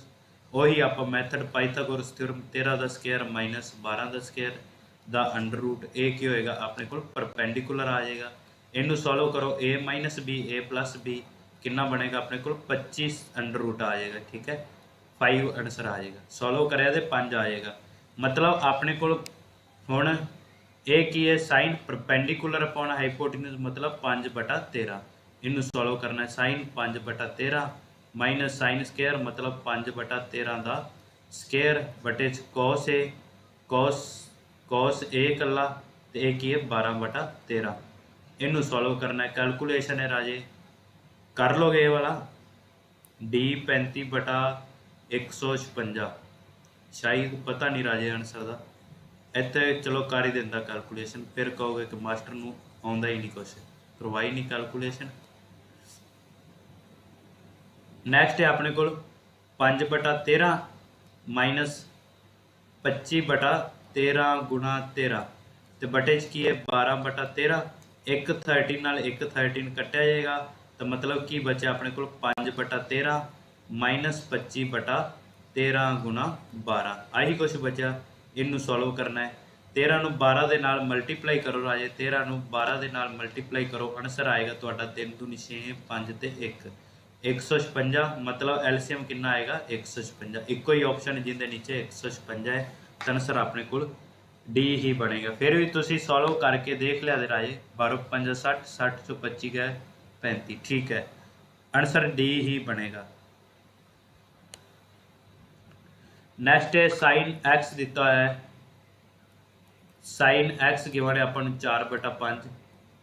वही आप मैथड पाइथागोरस थ्योरम 13 का स्क्वायर माइनस 12 का स्क्वायर दा अंडर रूट, ए की होएगा अपने को परपेंडिकुलर आ जाएगा। इनू सॉल्व करो a - b a + b कितना बनेगा अपने को 25 अंडर रूट आ जाएगा। ठीक है, 5 आंसर आ जाएगा, सॉल्व कराया तो 5 आ जाएगा, मतलब अपने को हुण ए की है साइन परपेंडिकुलर अपॉन हाइपोटेन्यूज मतलब 5/13। इनू सॉल्व करना है साइन 5/13 माइनस साइन स्क्वायर मतलब 5/13 का स्क्वायर बटे cos a, cos a कला तो एक की है 12/13। इनू सॉल्व करना है, कैलकुलेशन है राजे कर लोगे ये वाला D 35/156, शायद पता नहीं राजे आंसर का, इतने चलो कर ही दिता कैलकुलेशन, फिर कहोगे कि मास्टर नूं आउंदा ही नहीं कुछ, करवाई नहीं कैलकुलेशन। नैक्सट है अपने को 5/13 माइनस 25/13 गुणा 13 तो बटे च की है 12/13। एक 13 नाल एक 13 कट्टिया जाएगा तो मतलब की बचे अपने को 5/13 माइनस 25/13 गुणा 12 आही कुछ बचा। इनू सॉल्व करना है। 13 ਨੂੰ 12 ਦੇ ਨਾਲ ਮਲਟੀਪਲਾਈ ਕਰੋ ਰਾਜੇ। 13 ਨੂੰ 12 ਦੇ ਨਾਲ ਮਲਟੀਪਲਾਈ ਕਰੋ ਆਨਸਰ ਆਏਗਾ ਤੁਹਾਡਾ 3 ਦੂਣੀ 6 5 ਤੇ 1 156 मतलब एलसीएम कितना आएगा 156। इको ही ऑप्शन जिंदे नीचे 156 है तो आंसर अपने को डी ही बनेगा। फिर भी तुसी सॉल्व करके देख लिया राजे 12 5 60 60 चो 25 गए 35 ठीक है आंसर डी ही बनेगा। नैक्सट है साइन एक्स दिता है। साइन एक्स गिवन है अपन 4/5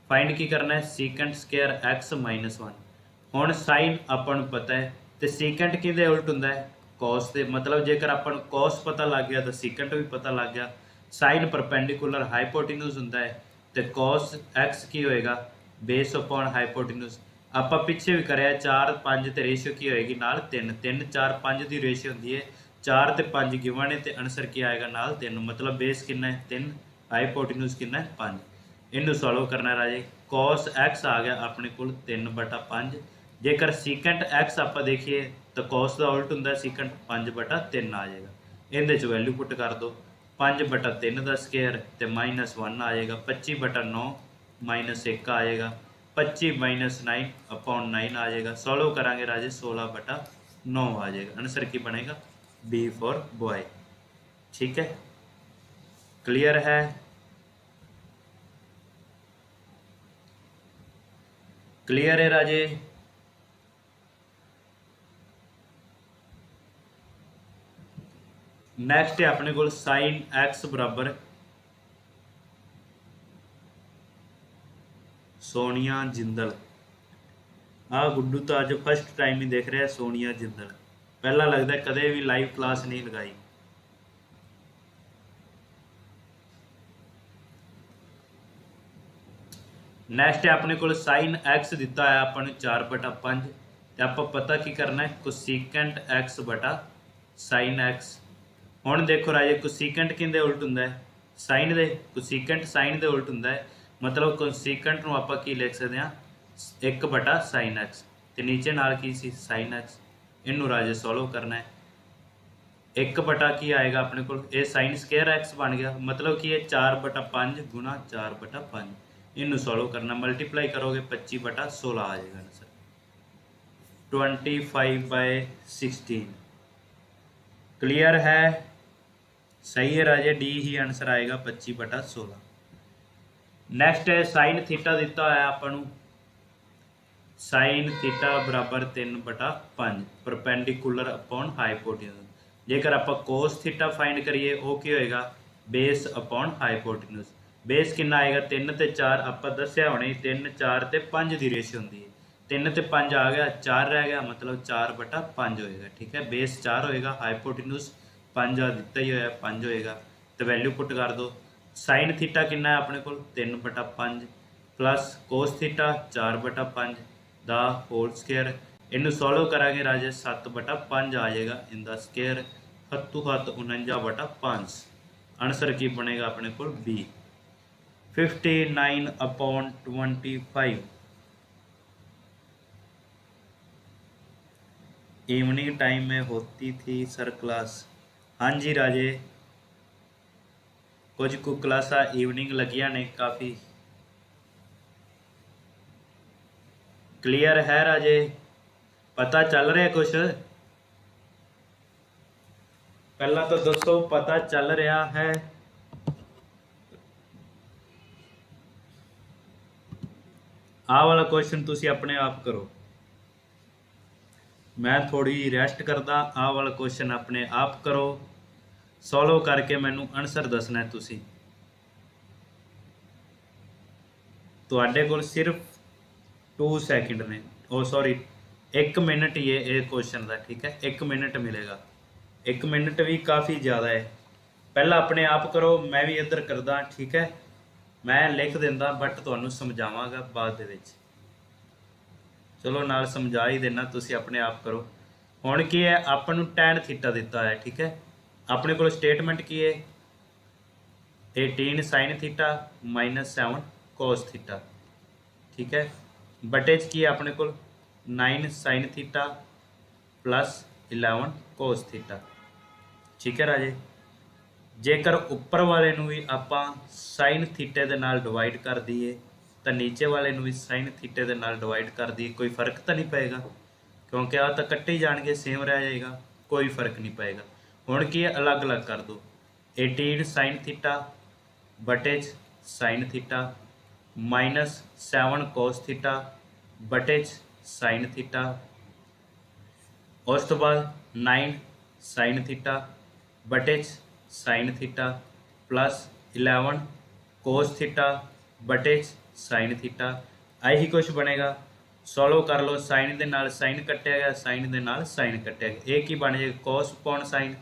फाइंड की करना है सीकेंट स्केयर एक्स -1। हुण साइन अपन पता है तो सीकेंट किहदे उल्ट हुंदा है कॉस दे मतलब जेकर अपन कॉस पता लग गया तो सीकेंट भी पता लग गया। साइन परपेंडिकुलर हाइपोटिन्यूज हुंदा है तो कॉस एक्स की होएगा बेस अपॉन हाइपोटिन्यूज। आपां पिछे भी करया 4 5 ते रेशियो की होएगी नाल 3 3 4 5 दी रेशियो हुंदी है 4 ते 5 गिवन है तो आंसर की आएगा नाल 3 मतलब बेस कितना है 3 हाइपोटिन्यूज कितना है 5। इनू सॉल्व करना है राजे कॉस एक्स आ गया अपने को 3/5 जेकर सीकेंट एक्स आप देखिए तो कॉस का उल्ट होंगे सीकेंट 5/3 आ जाएगा। इहदे च वैल्यू पुट कर दो 5/3 का स्केयर तो -1 आ जाएगा 25/9 -1 आ जाएगा 25 - 9 अपॉन 9 आ जाएगा। सॉल्व करांगे राजे 16/9 आ जाएगा। आंसर की बनेगा बी फॉर बॉय। ठीक है क्लियर है। क्लियर है राजे। नैक्सट है अपने को साइन एक्स बराबर सोनिया जिंदल। आ गुड्डू तो अज फर्स्ट टाइम ही देख रहा है सोनिया जिंदल पहला लगता है कदे भी लाइव क्लास नहीं लगाई। नैक्सट है अपने को साइन एक्स दिता है अपन 4/5 तो आप पता की करना है कोसीकेंट एक्स बटा साइन एक्स। हुण देखो राजे कोसीकेंट किंदे उल्ट हुंदा है साइन दे कोसीकेंट साइन दे उल्ट हुंदा है मतलब कोसीकेंट नूं आपां की लिख सकते हैं 1/sin एक्स ते नीचे नाल की सी साइन एक्स। इनू राजे सॉल्व करना है 1 की आएगा अपने को ये साइन स्केयर एक्स बन गया मतलब कि ये 4/5 गुणा 4/5। इनू सॉल्व करना मल्टीप्लाई करोगे 25/16 आ जाएगा आंसर 25/16। क्लियर है सही है राजे डी ही आंसर आएगा 25/16। नैक्सट है साइन थीटा दिता है अपन साइन थीटा बराबर 3/5 परपेंडिकुलर अपॉन हाइपोटेन्यूज। जेकर आप कोस थीटा फाइंड करिए वो की होएगा बेस अपॉन हाइपोटेन्यूज। बेस कितना आएगा 3 ते 4 आप दसिया होने 3 4 ते 5 की रेशियो होंगी है 3 ते 5 आ गया 4 रह गया मतलब 4/5 होएगा। ठीक है बेस 4 होएगा हाइपोटेन्यूज 5 आ दिता ही होया 5 होएगा तो वैल्यू पुट कर दो। साइन थीटा कितना है अपने को 3/5 प्लस कोस थीटा 4/5 दा होल स्केयर। इनू सॉल्व करांगे राजे 7/5 आ जाएगा इनका स्केयर 49/5। आंसर की बनेगा अपने को बी 59/25। इवनिंग टाइम में होती थी सर क्लास। हाँ जी राजे कुछ को क्लासा इवनिंग लगिया ने काफ़ी। क्लियर है राजे पता चल रहा है कुछ पहला तो दोस्तों पता चल रहा है। आ वाला क्वेश्चन तुसी अपने आप करो मैं थोड़ी रेस्ट करदा। आ वाला क्वेश्चन अपने आप करो सॉल्व करके मैनू आंसर दसना है तुसी। तुहाडे कोल सिर्फ 2 सेकंड ने ओ सॉरी 1 मिनट ये क्वेश्चन का। ठीक है 1 मिनट मिलेगा 1 मिनट भी काफ़ी ज़्यादा है। पहला अपने आप करो मैं भी इधर करदा। ठीक है मैं लिख दिंदा बट तुहानूं समझावांगा बाद दे विच। चलो नाल समझा ही देना, तुसीं अपने आप करो। हुण की है, आपां नूं tan थीटा दिता है, ठीक है। अपने को स्टेटमेंट की है 18 sin theta minus 7 cos theta, ठीक है। बटे च की है अपने को 9 sin theta plus 11 cos theta, ठीक है राजे। जेकर उपर वाले नूं भी आपां साइन थीटे दे नाल डिवाइड कर दईए तो नीचे वाले नूं भी साइन थीटे दे नाल डिवाइड कर दईए, कोई फर्क तो नहीं पेगा, क्योंकि आ तो कट्टे ही जाएंगे, सेम रह जाएगा, कोई फर्क नहीं पेगा। हुण की है, अलग अलग कर दो। 18 साइन थीटा बटे sine theta minus 7 cos theta बटे साइन थीटा, उस तो बाद 9 साइन थीटा बटे sine theta plus 11 cos theta बटे साइन थीटा। यही कुछ बनेगा। सॉल्व कर लो, साइन दे नाल साइन कट्टिया गया, साइन दे नाल साइन कट्टिया गया, एक ही बन जाएगा cos अपॉन साइन,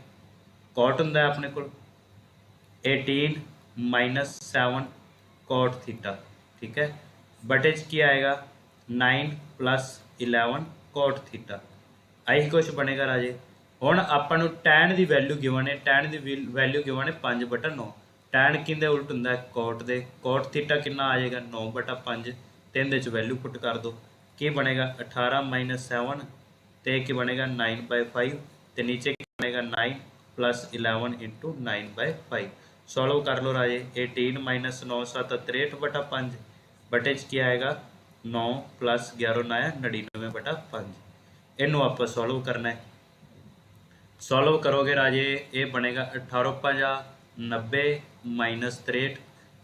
कॉट हुंदा है अपने को 18 माइनस 7 cot थीटा, ठीक है। बटे च की आएगा 9 प्लस 11 cot थीटा। यही कुछ बनेगा राजे। हुण आपां नूं tan की वैल्यू गिवन है, tan की वैल्यू गिवन है 5/9। tan किंदे उल्ट हुंदा है cot दे, cot थीटा कितना आ जाएगा 9/5, तो इहदे च वैल्यू पुट कर दो, की बनेगा 18 माइनस 7 तो की बनेगा 9/5, तो नीचे की बनेगा 9 प्लस 11 इंटू 9/5। सॉल्व कर लो राजे। 18 माइनस 9 7 63/5 बटे च की आएगा 9 प्लस 11 9 99/5। इनू आप सॉल्व करना है। सॉल्व करोगे राजे, ये बनेगा 18 50 90 माइनस 63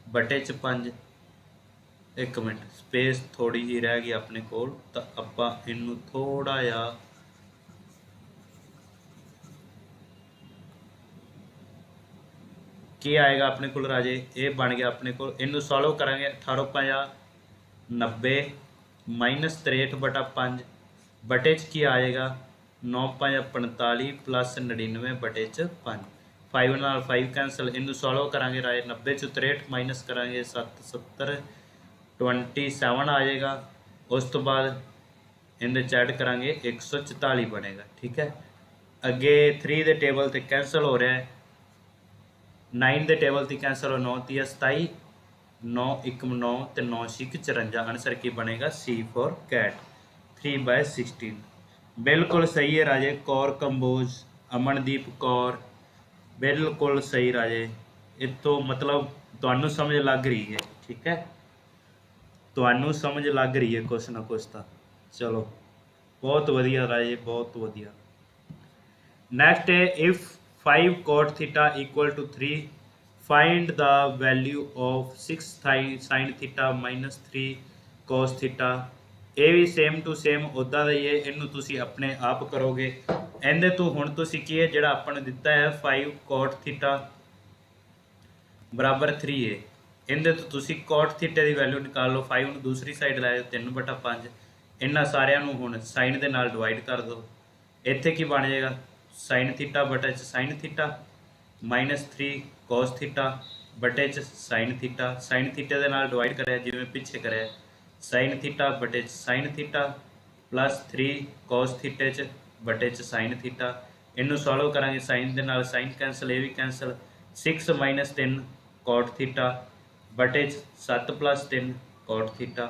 बटे च 5। एक मिनट स्पेस थोड़ी जी रह गई अपने को, तो आपां इनू थोड़ा जा की आएगा अपने को राजे, ये बन गया अपने को। इनू सॉल्व करांगे 18 50 90 माइनस 63/5 बटे च की आएगा 9 5 45 प्लस 99 बटे च 5। 5 नाल 5 कैंसल, इनू सॉल्व करांगे राजे 90 चो 63 माइनस करांगे 7 70 27 आ जाएगा। उस तो बाद इनके ऐड करांगे 144 बनेगा, ठीक है। अगे 3 के टेबल से कैंसल हो रहा है, 9 के टेबल से कैंसल हो, 9 3 27 9 1 9 तो 9 6 54। आंसर की बनेगा C फॉर कैट 3/16। बिल्कुल सही है राजे। कौर कंबोज अमनदीप कौर बिल्कुल सही राजे। इतो मतलब तुहानू समझ लग रही है, ठीक है, तुहानू समझ लग रही है कुछ ना कुछ तो। चलो बहुत वधिया राजे, बहुत वधिया। नेक्स्ट है if 5 cot theta equal to 3 find the value of 6 sin theta minus 3 cos theta. ये भी सेम टू सेम उदा ही है, इनू तुसी अपने आप करोगे। इहदे तो हुण तुसी की है जिहड़ा आपां नूं दिता है 5 cot थीटा बराबर 3 है, इहदे तो तुसी cot थीटे की वैल्यू निकाल लो। 5 नूं दूसरी साइड लै जाओ 3/5, इन्हां सारिਆਂ ਨੂੰ हुण साइन दे नाल डिवाइड कर दो। इत्थे की बन जाएगा साइन थीटा बटे sine theta minus 3 cos theta बटे साइन थीटा। साइन थीटे के नाल डिवाइड कराया जिवें पिछे कराया, साइन थीटा बटे साइन थीटा प्लस 3 cos थीटे च बटे साइन थीटा। इनू सॉल्व करांगे, साइन दे नाल साइन कैंसल, ये भी कैंसल। 6 माइनस 3 cot थीटा बटे 7 प्लस 3 cot थीटा।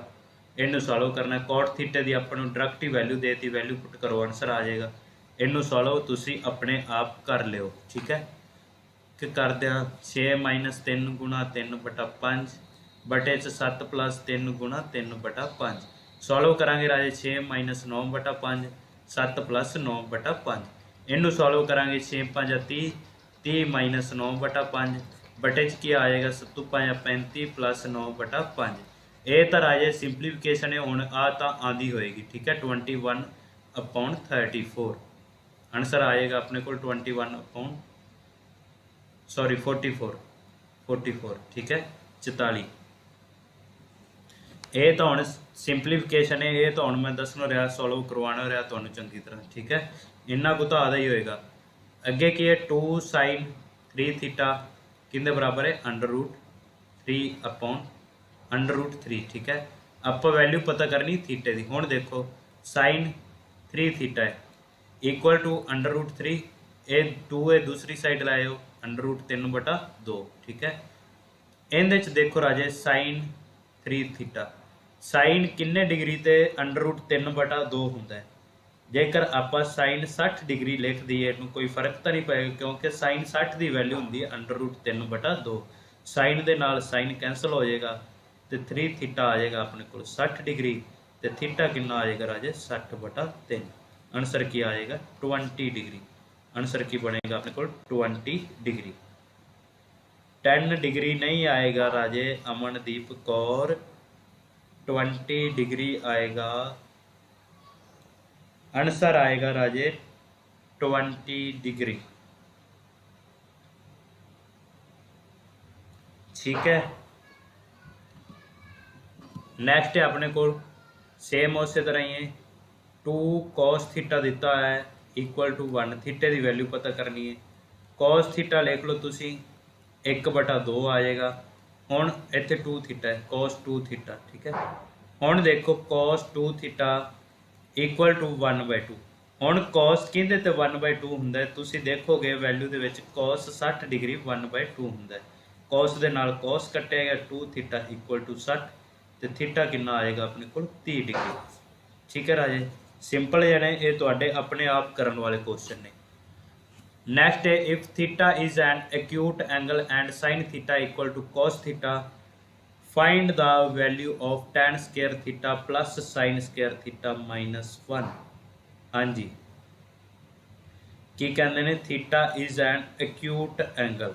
इनू सॉल्व करना। cot थीटे की अपन डायरैक्ट ही वैल्यू देती, वैल्यू पुट करो, आंसर आ जाएगा। इनू सॉल्व तुसी अपने आप कर लियो, ठीक है। कि कर दिया 6 माइनस 3 गुणा 3/5 बटे 7 प्लस 3 गुणा 3/5। सॉल्व करांगे राजे 6 माइनस 9/5 7 प्लस 9/5। इनू सॉल्व करांगे 6 5 30 30 माइनस 9/5 बटे की आ जाएगा 7 5 35 प्लस 9/5। ये तो राजे सिंपलीफिकेशन है, हुण आ तो आँदी होएगी, ठीक है। 21/34 आंसर आएगा अपने को 44, ठीक है 44। ये तो हुण सिंपलीफिकेशन है, ये तो हुण मैं दसना रहा, सॉल्व करवाना रहा तुहानू चंगी तरह, ठीक है। इन्ना को तो आधा ही होएगा। अगे की है 2 sin 3 थीटा किंदे बराबर है 3/√3 ठीक है। आप वैल्यू पता करनी थीटे की। हुण देखो साइन 3 थीटा है इक्वल टू √3, ये 2 है दूसरी साइड लाओ √3/2 ठीक है। इहदे च देखो राजे साइन 3 थीटा साइन किन्ने डिग्री ते √3/2 हुंदा है। जेकर आप साइन 60 डिग्री लिख दईए इनू कोई फर्क तो नहीं पेगा, क्योंकि साइन 60 की वैल्यू होंगी √3/2। साइन के नाल साइन कैंसल हो जाएगा तो 3 थीटा आ जाएगा अपने को 60 डिग्री, तो थीटा कितना आ जाएगा राजे 60/3। आंसर की आ जाएगा 20 डिग्री। आंसर की बनेगा अपने को 20 डिग्री। 10 डिग्री नहीं आएगा राजे अमनदीप कौर, 20 डिग्री आएगा। आंसर आएगा राजे 20 डिग्री ठीक है। नेक्स्ट है अपने को सेम उस तरह ही है 2 cos थीटा दिता है इक्वल टू 1, थीटे की वैल्यू पता करनी है। cos थीटा लिख लो तुसी 1/2 आ जाएगा। हुण इत्थे 2 थीटा है cos 2 थीटा ठीक है। हुण देखो cos 2 थीटा इक्वल टू 1/2। हुण cos किहदे ते 1/2 हुंदा है, तुसी देखोगे वैल्यू दे विच cos 60 डिग्री 1/2 हुंदा है। cos दे नाल cos कट्टेगा 2 थीटा इक्वल टू 60, तो थीटा कितना आएगा अपने को 30 डिग्री ठीक है राजे। सिंपल जने ये तुहाडे अपने आप करन वाले क्वेश्चन ने। नेक्स्ट है if theta is an acute angle and sin theta equal to cos theta find the value of tan square theta plus sin square theta -1। हाँ जी की कहते हैं theta is an acute angle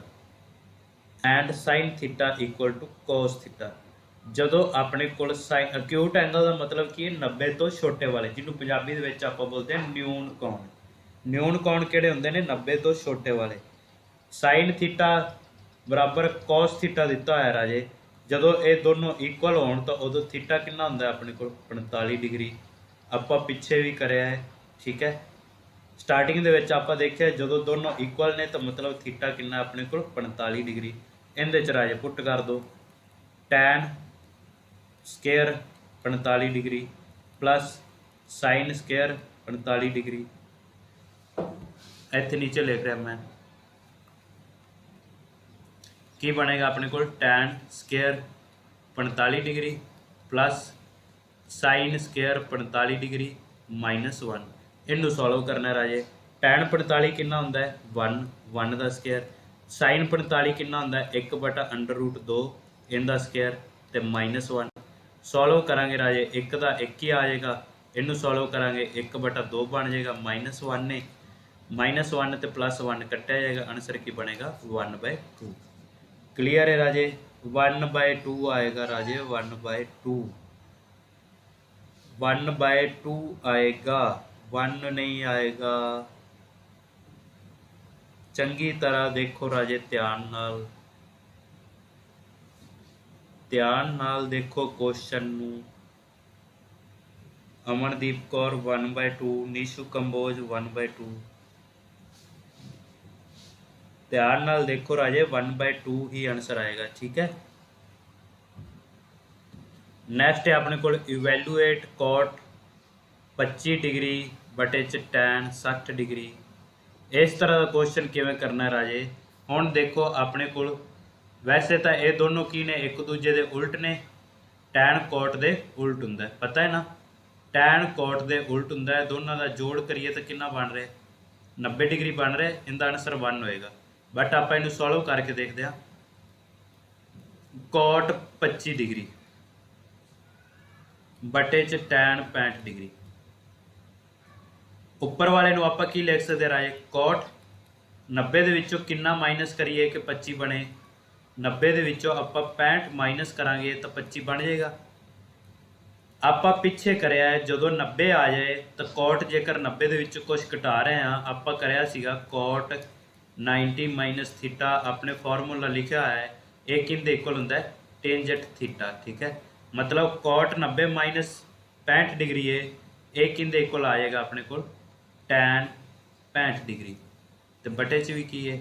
and sin theta equal to cos theta. ਜਦੋਂ ਆਪਣੇ ਕੋਲ acute angle ਦਾ ਮਤਲਬ ਕੀ ਹੈ 90 ਤੋਂ ਛੋਟੇ ਵਾਲੇ, ਜਿਹਨੂੰ ਪੰਜਾਬੀ ਦੇ ਵਿੱਚ ਆਪਾਂ ਬੋਲਦੇ ਹਾਂ ਨਿਊਨ ਕੋਣ। ਨਿਊਨ ਕੋਣ ਕਿਹੜੇ ਹੁੰਦੇ ਨੇ 90 ਤੋਂ ਛੋਟੇ ਵਾਲੇ। ਸਾਈਨ ਥੀਟਾ ਬਰਾਬਰ cos ਥੀਟਾ ਦਿੱਤਾ ਹੋਇਆ ਰਾਜੇ, ਜਦੋਂ ਇਹ ਦੋਨੋਂ ਇਕੁਅਲ ਹੋਣ ਤਾਂ ਉਦੋਂ ਥੀਟਾ ਕਿੰਨਾ ਹੁੰਦਾ ਆਪਣੇ ਕੋਲ 45 ਡਿਗਰੀ। ਆਪਾਂ ਪਿੱਛੇ ਵੀ ਕਰਿਆ ਹੈ ਠੀਕ ਹੈ। ਸਟਾਰਟਿੰਗ ਦੇ ਵਿੱਚ ਆਪਾਂ ਦੇਖਿਆ ਜਦੋਂ ਦੋਨੋਂ ਇਕੁਅਲ ਨੇ ਤਾਂ ਮਤਲਬ ਥੀਟਾ ਕਿੰਨਾ ਆਪਣੇ ਕੋਲ 45 ਡਿਗਰੀ। ਇਹਦੇ ਚ ਰਾਜੇ ਪੁੱਟ ਕਰ ਦੋ tan square 45 degree plus sin square 45 degree. इतने नीचे लिख रहा मैं की बनेगा अपने को tan square 45 degree plus sin square 45 degree -1। इनू सॉल्व करना राजे। tan 45 कितना होंदा है 1 का स्केयर, sin 45 कितना होंदा है 1/√2 इनका स्केयर ते -1। सॉल्व करांगे राजे 1 का 1 ही आ जाएगा, इनू सॉल्व करांगे 1/2 बन जाएगा -1 ने -1 तो +1 कट्टिया जाएगा। आंसर की बनेगा 1/2। क्लियर है राजे 1/2 आएगा राजे 1/2 1/2 आएगा 1 नहीं आएगा। चंगी तरह देखो राजे ध्यान नाल देखो क्वेश्चन नू। अमनदीप कौर 1/2, नीशू कंबोज 1/2। ध्यान नाल देखो राजे 1/2 ही आंसर आएगा ठीक है। नैक्सट है अपने को इवैल्यूएट कॉट 25 डिग्री बटे च tan 60 डिग्री। इस तरह का क्वेश्चन किवें करना है राजे। हुण देखो अपने को वैसे तो ये दोनों की ने एक दूजे के उल्ट ने, टैन कोट के उल्ट होंगे पता है ना। टैन कोट के उल्ट होंगे, दोनों का जोड़ करिए तो कितना बन रहा 90 डिग्री बन रहा है। इनका आंसर 1 होएगा। बट आप इनू सॉल्व करके देखते हैं। कोट 25 डिग्री बटे च टैन 65 डिग्री। उपर वाले नू आपां की लिख सकते राजे कोट 90 दे विचों कितना माइनस करिए कि 25 बने। 90 दे विचों आपां 65 माइनस करांगे तो 25 बन जाएगा। आपां पिछे करया है जदों 90 आ जाए तो कोट जेकर 90 दे विचों कुछ घटा रहे हैं आपां करया सीगा कोट 90 माइनस थीटा अपने फॉर्मूला लिखा है ये किंदे इक्वल हुंदा है टेंजेंट थीटा ठीक है। मतलब कोट 90 माइनस 65 डिग्री है ये किंदे इक्वल आ जाएगा अपने को टैन 65 डिग्री। तो बटे च भी की है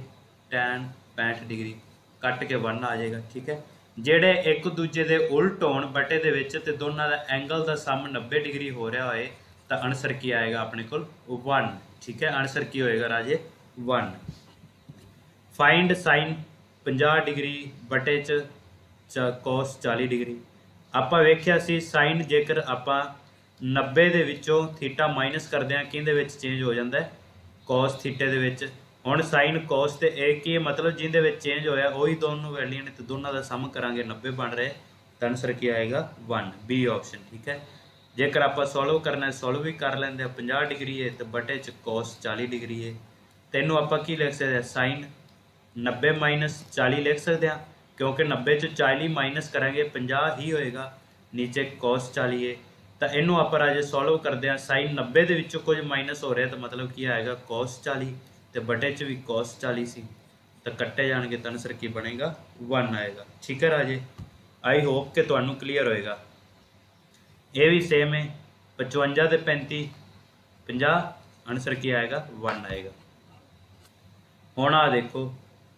टैन 65 डिग्री कट के 1 आ जाएगा ठीक है। ਜਿਹੜੇ ਇੱਕ ਦੂਜੇ ਦੇ ਉਲਟ ਹੋਣ ਬਟੇ ਦੇ ਵਿੱਚ ਤੇ ਦੋਨਾਂ ਦਾ ਐਂਗਲ ਦਾ ਸਮ 90 ਡਿਗਰੀ ਹੋ ਰਿਹਾ ਹੋਏ ਤਾਂ ਆਨਸਰ ਕੀ ਆਏਗਾ ਆਪਣੇ ਕੋਲ 1। ਠੀਕ ਹੈ, ਆਨਸਰ ਕੀ ਹੋਏਗਾ ਰਾਜੇ 1। ਫਾइंड ਸਾइन 50 ਡਿਗਰੀ ਬਟੇ ਚ cos 40 ਡਿਗਰੀ। ਆਪਾਂ ਵੇਖਿਆ ਸੀ ਸਾइन ਜੇਕਰ ਆਪਾਂ 90 ਦੇ ਵਿੱਚੋਂ ਥੀਟਾ ਮਾਈਨਸ ਕਰਦੇ ਹਾਂ ਕਿਹਦੇ ਵਿੱਚ ਚੇਂਜ ਹੋ ਜਾਂਦਾ ਹੈ, cos ਥੀਟੇ ਦੇ ਵਿੱਚ। ਹੁਣ साइन cos ਤੇ ਇਹ ਕੀ मतलब जिंदे ਵਿੱਚ चेंज होया वही दोनों वैल्यू ने तो दोनों का सम करांगे 90 बन रहे तो आंसर क्या आएगा 1 बी ऑप्शन। ठीक है, जेकर आप सॉल्व करना है सॉल्व भी कर लेंगे 50 डिग्री है तो बटे च cos 40 डिग्री है। तेनों आप की लिख सकते हैं साइन 90 माइनस 40 लिख सकते हैं क्योंकि 90 च 40 माइनस करेंगे 50 ही होएगा, नीचे cos 40 है तो इनू आप राजे सॉल्व करते हैं। साइन 90 के विचों कुछ माइनस हो रहा है तो मतलब की आएगा cos 40 तो बटे च भी cos 40 सी तो कट्टे जाएंगे तो आंसर की बनेगा 1 आएगा। ठीक है राजे, आई होप कि तुहानू क्लीयर होएगा। ये भी सेम है 55 ते 35 50 आंसर की आएगा 1 आएगा। हुण आ देखो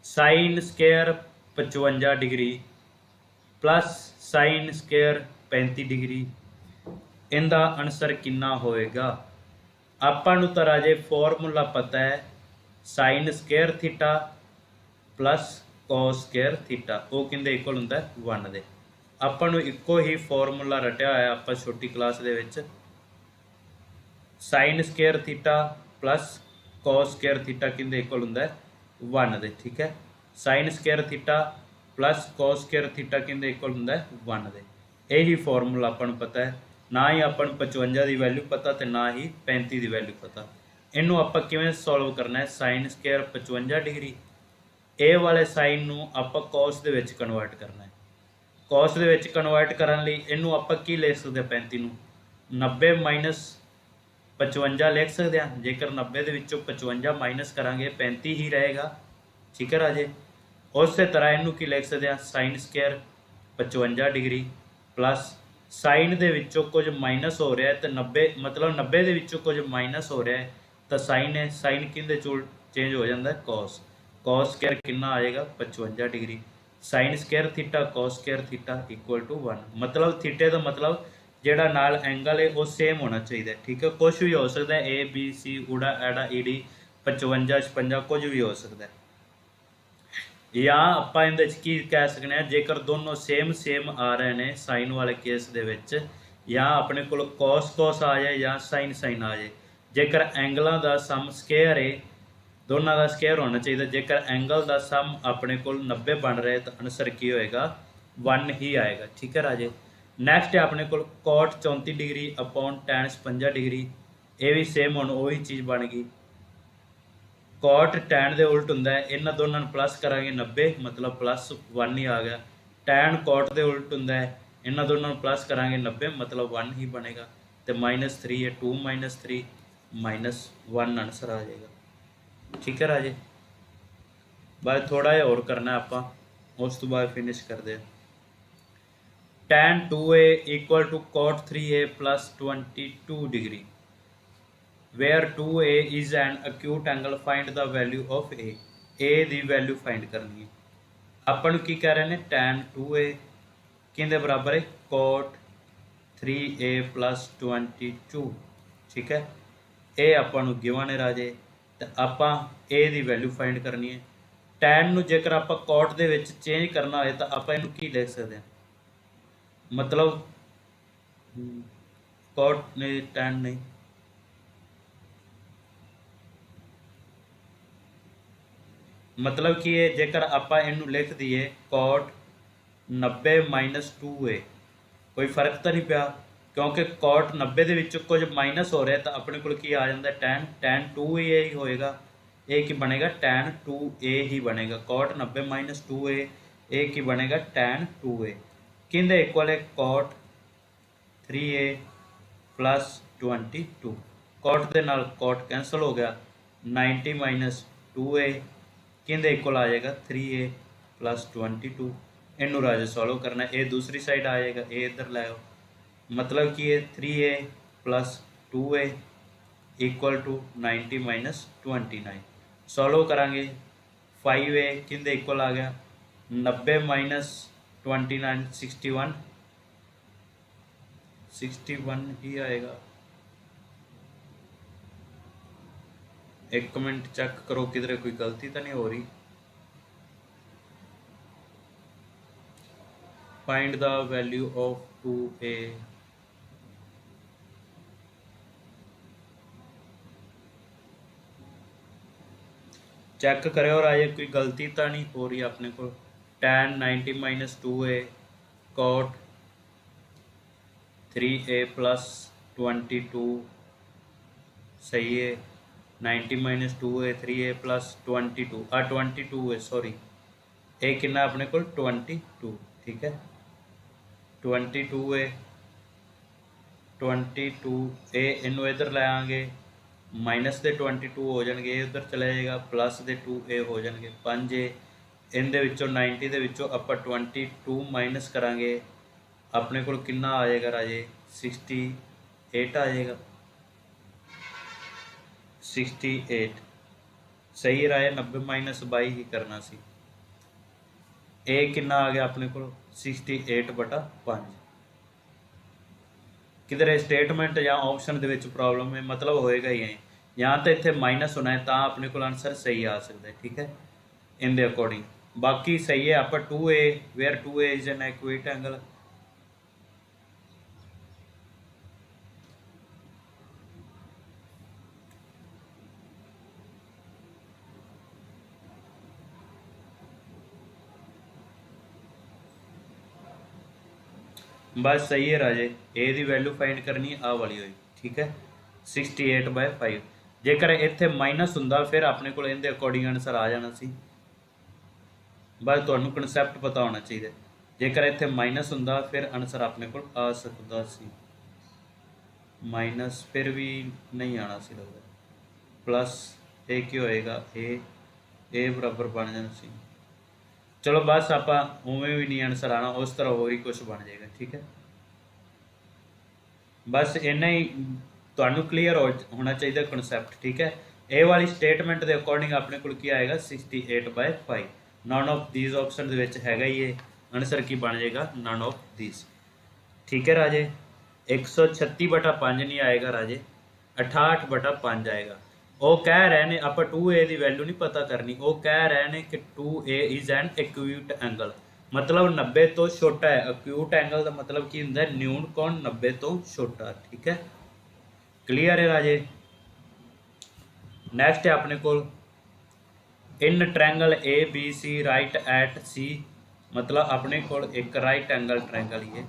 sign square 55 degree plus sine square 35 degree इनका आंसर कितना होएगा। आपां नूं तां राजे फॉर्मूला पता है sine square theta plus cos square theta वो किंदे इक्वल हुंदा है 1 दे। आपां नूं इक्को ही फॉर्मूला रटिया होया आपां छोटी क्लास दे विच sine square theta plus cos square theta किंदे इक्वल हुंदा है 1 दे। ठीक है, sine square theta plus cos square theta किंदे इक्वल हुंदा है 1 दे। यही फॉर्मूला आपां नूं पता है, ना ही आपां नूं 55 की वैल्यू पता तो ना ही 35 की वैल्यू पता। इनू आप किवें सॉल्व करना है साइन स्केयर 55 डिग्री ए वाले साइन नू आप कॉस दे विच कन्वर्ट करना है। कॉस दे विच कन्वर्ट करने लई इनू आप की लिख सकते 35 नू 90 माइनस 55 लिख सकते हैं। जेकर 90 दे विचों 55 माइनस करांगे 35 ही रहेगा। ठीक है राजे, उस तरह इनू की लिख सकते हैं sine square 55 degree plus sine दे विचों कुछ माइनस हो रहा है तो 90 मतलब 90 दे विचों कुछ माइनस हो रहा है तो साइन है साइन किंदे चेंज हो जाता है cos। cos स्केयर कितना आएगा 55 degree. Sine square theta cos square theta equal to 1 मतलब थीटे का मतलब जेड़ा नाल एंगल है वो सेम होना चाहिए। ठीक है, कुछ भी हो सकता है ए बी सी ऊड़ा एड़ा ईडी 55 56 कुछ भी हो सकता है। या आप इहदे च की कह सकते हैं जेकर दोनों सेम सेम आ रहे हैं साइन वाले केस दे विच या अपने कोल cos cos आ जाए या साइन साइन आ जाए। जेकर एंगलों का सम स्केयर है दोनों का स्केयर होना चाहिए। जेकर एंगल का सम अपने को 90 बन रहा है तो आंसर की होएगा 1 ही आएगा। ठीक है राजे, नैक्सट है अपने को cot 34 degree upon tan 56 degree. ये भी सेम हुण वही चीज़ बन गई। cot tan दे उल्ट हुंदा है, इन्हां दोनों प्लस करांगे 90 मतलब प्लस 1 ही आ गया। tan cot दे उल्ट हुंदा है, इन्हां दोनों प्लस करांगे 90 मतलब 1 ही बनेगा। तो -3 है 2 - 3 -1 आंसर आ जाएगा। ठीक है राजे, बाद थोड़ा जिहा होर करना आपां उस तो बाद फिनिश करते हैं। tan 2a equal to cot 3a plus 22 degree where 2a is an acute angle find the value of a the value find करनी है। अपन की कह रहे हैं tan 2a किंदे बराबर है cot 3a प्लस 22। ठीक है, ये अपन गिवन है राजे तो आप ए दी वैल्यू फाइंड करनी है। tan नू जेकर आप cot दे विच चेंज करना हो तो आप इनू की लिख सकते हैं मतलब cot नहीं tan नहीं मतलब कि ये जेकर आप इनू लिख दिए cot 90 - 2a कोई फर्क तो नहीं पिया क्योंकि cot 90 के विच कुछ माइनस हो रहा है तो अपने को आ जाता tan 2a ही होएगा। ये की बनेगा tan 2a ही बनेगा। cot 90 - 2a ये की बनेगा tan 2a किंदे इक्वल है cot 3a प्लस 22। cot के नाल cot कैंसल हो गया 90 - 2a किंदे इक्वल आ जाएगा 3a प्लस 22। इनू राजे सॉल्व करना है, ये दूसरी साइड आ जाएगा ये इधर लाओ मतलब कि ये 3a plus 2a equal to 90 - 29। Solve करांगे 5a किंदे इक्वल आ गया 90 - 29 61 61 ही आएगा। एक कमेंट चेक करो किधर कोई गलती तो नहीं हो रही। Find the value of 2a। Check करो और आए कोई गलती तो नहीं हो रही अपने को। tan 90 minus 2a cot 3a plus 22 सही है। 90 माइनस 2a 3a प्लस 22 22 है सॉरी। ए कितना अपने को 22 ठीक है। 22 है 22 ए इनू इधर ले आएंगे माइनस के 22 हो जाएंगे उधर चला जाएगा प्लस के 2a हो जाएंगे 5a इनके 90 के आप 22 माइनस करांगे अपने को कितना आ जाएगा राजे 68 आ जाएगा 68 सही राजे 90 माइनस 22 ही करना सी। ए कितना आ गया अपने को 68/5 किधर स्टेटमेंट या ऑप्शन के प्रॉब्लम है मतलब होएगा ही है यहाँ तो इतने माइनस होना है तो अपने को आंसर सही आ सकता है ठीक है इन दे अकॉर्डिंग। बाकी सही है आप 2a where 2a is an accurate angle. बस सही है राजे ए की वैल्यू फाइंड करनी आ वाली हुई ठीक है 68/5 जेकर इतने माइनस होंदा फिर अपने को इनके अकॉर्डिंग आंसर आ जाना सी। बस तुहानू कंसैप्ट पता होना चाहिए जेकर इतने माइनस होंदा फिर आंसर अपने को आ सकता सी। माइनस फिर भी नहीं आना सी लगता प्लस ए की होएगा ए बराबर बन जाना सी। चलो बस आप उमें भी नहीं आंसर आना उस तरह हो ही कुछ बन जाएगा ठीक है। बस इन्ना ही तुहानू क्लीयर होना चाहिए कॉन्सैप्ट ठीक है। ए वाली स्टेटमेंट के अकॉर्डिंग अपने को आएगा 68/5 नन ऑफ दीज ऑप्शन हैगा ही है आंसर की बन जाएगा नन ऑफ दीज ठीक है राजे। 136/5 नहीं आएगा राजे 68/5 आएगा। वो कह रहे हैं आप 2a की वैल्यू नहीं पता करनी वो कह रहे हैं कि 2a is an acute angle मतलब 90 तो छोटा है। एक्यूट एंगल का मतलब की होंगे न्यून कोण 90 तो छोटा ठीक है। क्लीयर है राजे। नैक्सट है अपने को in triangle A B C right at C मतलब अपने को एक राइट एंगल ट्रैंगल ही है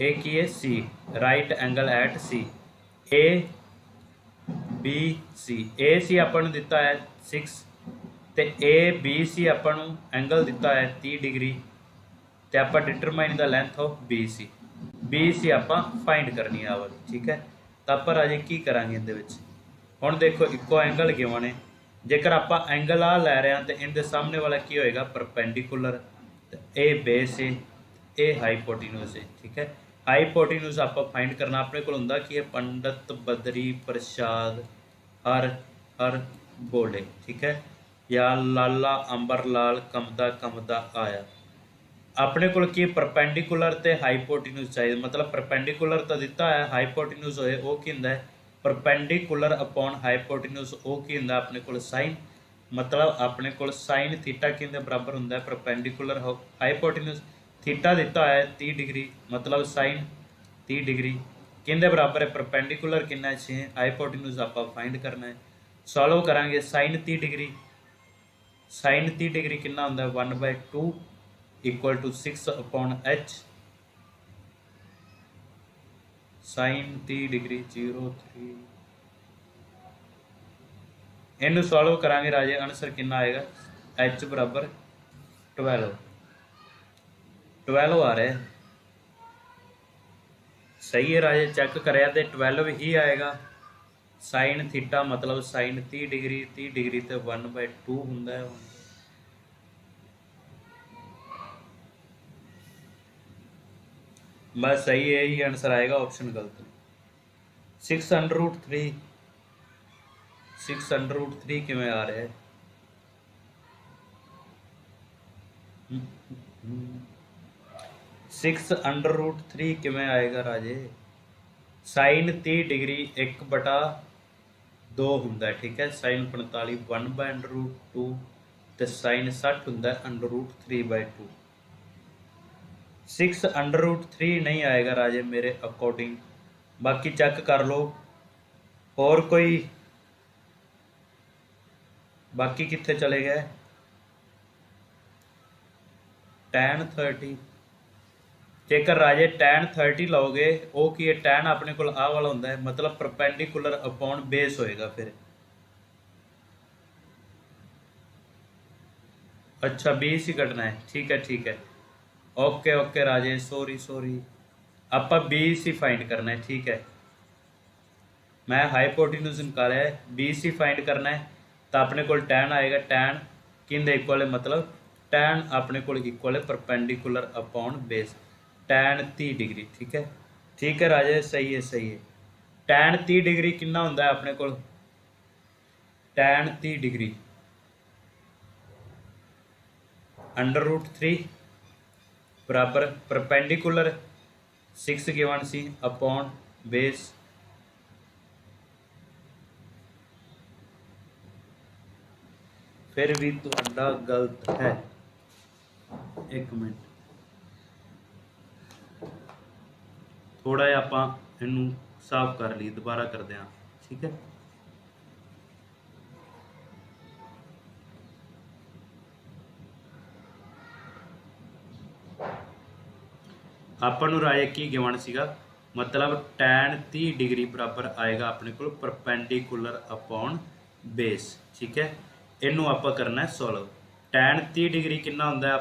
ए की है C right angle at C A B C A C अपन दिता है 6 तो ए बी सी अपन एंगल दिता है 30 डिग्री तो आप determine the length of B C आप फाइंड करनी है वाली ठीक है। तो आप अजे की करा हम देखो इको एंगल गिवन है जेकर आप एंगल आ लै रहे हैं तो इनके सामने वाला की होएगा परपेंडिकुलर ए बेस है ए हाईपोटेन्यूज है ठीक है। हाईपोटेन्यूज आप फाइंड करना अपने को होंदा कि पंडित बद्री प्रसाद हर हर बोले ठीक है या लाला अंबर लाल कमदा कमदा आया अपने को परपेंडिकुलर ते हाईपोटेन्यूज चाहिए मतलब परपेंडिकुलर तो दिता है हाईपोटेन्यूज होए वो की होंदा है परपेंडिकुलर अपॉन हाईपोटेन्यूज वो की होंदा अपने को साइन मतलब अपने को साइन थीटा कि बराबर होंदा है परपेंडिकुलर हाईपोटेन्यूज थीटा दिता है 30 डिग्री मतलब साइन 30 डिग्री कि बराबर है परपेंडिकुलर कितना 6 हाईपोटेन्यूज आप फाइंड करना है। सॉल्व करांगे साइन 30 डिग्री साइन 30 डिग्री कितना होंदा है 1/2 equal to 6/h sign 30 degree 03 इनू सॉल्व करांगे राजे आंसर कितना आएगा h बराबर 12 आ रहा है सही है राजे चेक कराया तो 12 ही आएगा। साइन थीटा मतलब साइन 30 डिग्री तो 1/2 होंदा है। बस सही है ही आंसर आएगा ऑप्शन गलत 6√3 6√3 किमें आ रहा है 6√3 किवें आएगा राजे? साइन 30 डिग्री 1/2 ਹੁੰਦਾ है, ठीक है। साइन 45 1/√2 ਤੇ साइन 60 ਹੁੰਦਾ है √3/2। 6√3 नहीं आएगा राजे मेरे अकॉर्डिंग, बाकी चेक कर लो। और कोई बाकी कितने चले गए? tan 30 जेकर राजे tan 30 लाओगे वो की है, tan अपने को आ वाला होंगे, मतलब परपेंडिकुलर अपॉन बेस होएगा फिर। अच्छा 20 ही कटना है, ठीक है ठीक है, ओके ओके राजे, सॉरी आप 20 ही फाइंड करना है, ठीक है। मैं हाइपोटेन्यूज निकाला है, 20 ही फाइंड करना है, तो अपने को tan आएगा, tan किंदे इक्वल है, मतलब tan अपने को इक्वल है perpendicular upon base, tan 30 degree, ठीक है राजे, सही है। tan 30 डिग्री कितना होंदा है अपने को? tan 30 डिग्री √3 बराबर perpendicular 6 given C upon base, फिर भी तुहाडा गलत है। एक मिनट, थोड़ा जिहा आपां इनू साफ कर ली, दोबारा करते हैं, ठीक है। अपन राजे की गिवन सीगा, मतलब tan 30 डिग्री बराबर आएगा अपने को परपेंडिकुलर अपॉन बेस, ठीक है। इनू आप करना है सॉल्व। tan 30 डिग्री कितना होंदा है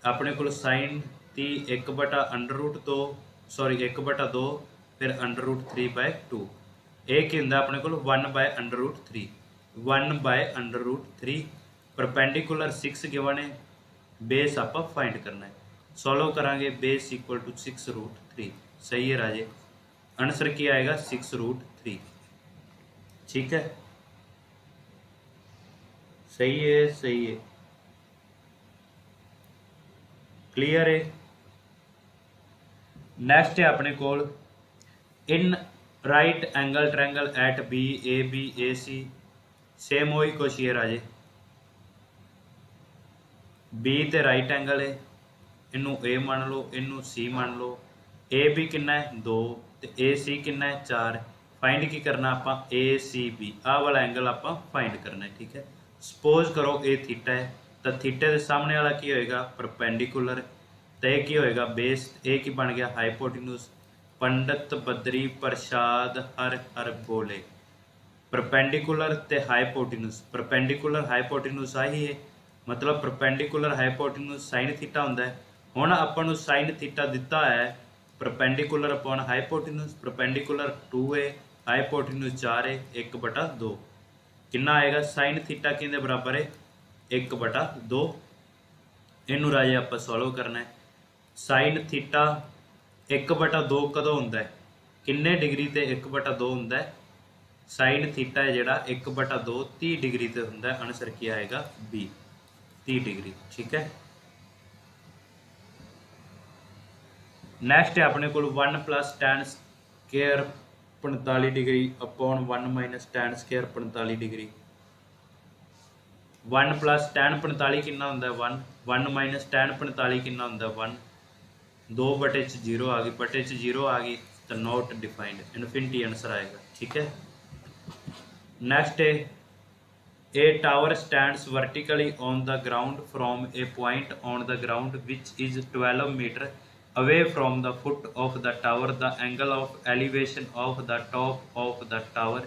अपने को साइन 30 1/√2 सॉरी 1/2 फिर √3/2, एक होंदा अपने को 1/√3 1/√3 परपेंडिकुलर 6 गिवन है, बेस आप फाइंड करना है, सॉल्व करांगे, बेस इक्वल टू 6√3, सही है राजे। आंसर क्या आएगा? 6√3, ठीक है, सही है, क्लियर है। नैक्सट है अपने को in right angle triangle at BABAC, same वही कुछ ही है राजे। बी तो राइट एंगल है, इनू ए मान लो, इनू सी मान लो। ए बी कितना है 2 तो ए सी कितना है 4। फाइंड की करना आप ACB, आ वाला एंगल आप फाइंड करना है, ठीक है। सपोज करो ए थीटा है, तो थीटे के सामने वाला की होएगा परपेंडिकुलर, तो यह की होएगा बेस, ए की बन गया हाइपोटेन्यूज। पंडित बद्री प्रसाद हर हर बोले, परपेंडिकुलर ते हाइपोटेन्यूज, परपेंडिकुलर हाइपोटेन्यूज आही है, मतलब परपेंडिकुलर हाइपोटेन्यूज साइन थीटा होंदा है। हुण आपां नूं साइन थीटा दिता है परपेंडिकुलर अपॉन हाइपोटेन्यूज, परपेंडिकुलर 2 है, हाइपोटेन्यूज 4 है, 1/2 कितना आएगा? साइन थीटा किंदे बराबर है 1/2। इनू राजे आप सॉल्व करना है। साइन थीटा 1/2 कदों होंदा है, किन्ने डिग्री ते 1/2 होंदा है? साइन थीटा है जिहड़ा 1/2 30 डिग्री ते होंदा है। आंसर क्या आएगा? बी, 30 डिग्री, ठीक है। नैक्सट है अपने को 1 + tan square 45 degree upon 1 - tan square 45 degree. 1 + tan 45 कितना होंदा है 1 - tan 45 कितना होंदा है 1। 2/0 आ गई, बटे 0 आ गई तो नॉट डिफाइंड, इनफिनिटी आंसर आएगा, ठीक है। नेक्स्ट है a tower stands vertically on the ground from a point on the ground which is 12 metre away from the foot of the tower, the angle of elevation of the top of the tower।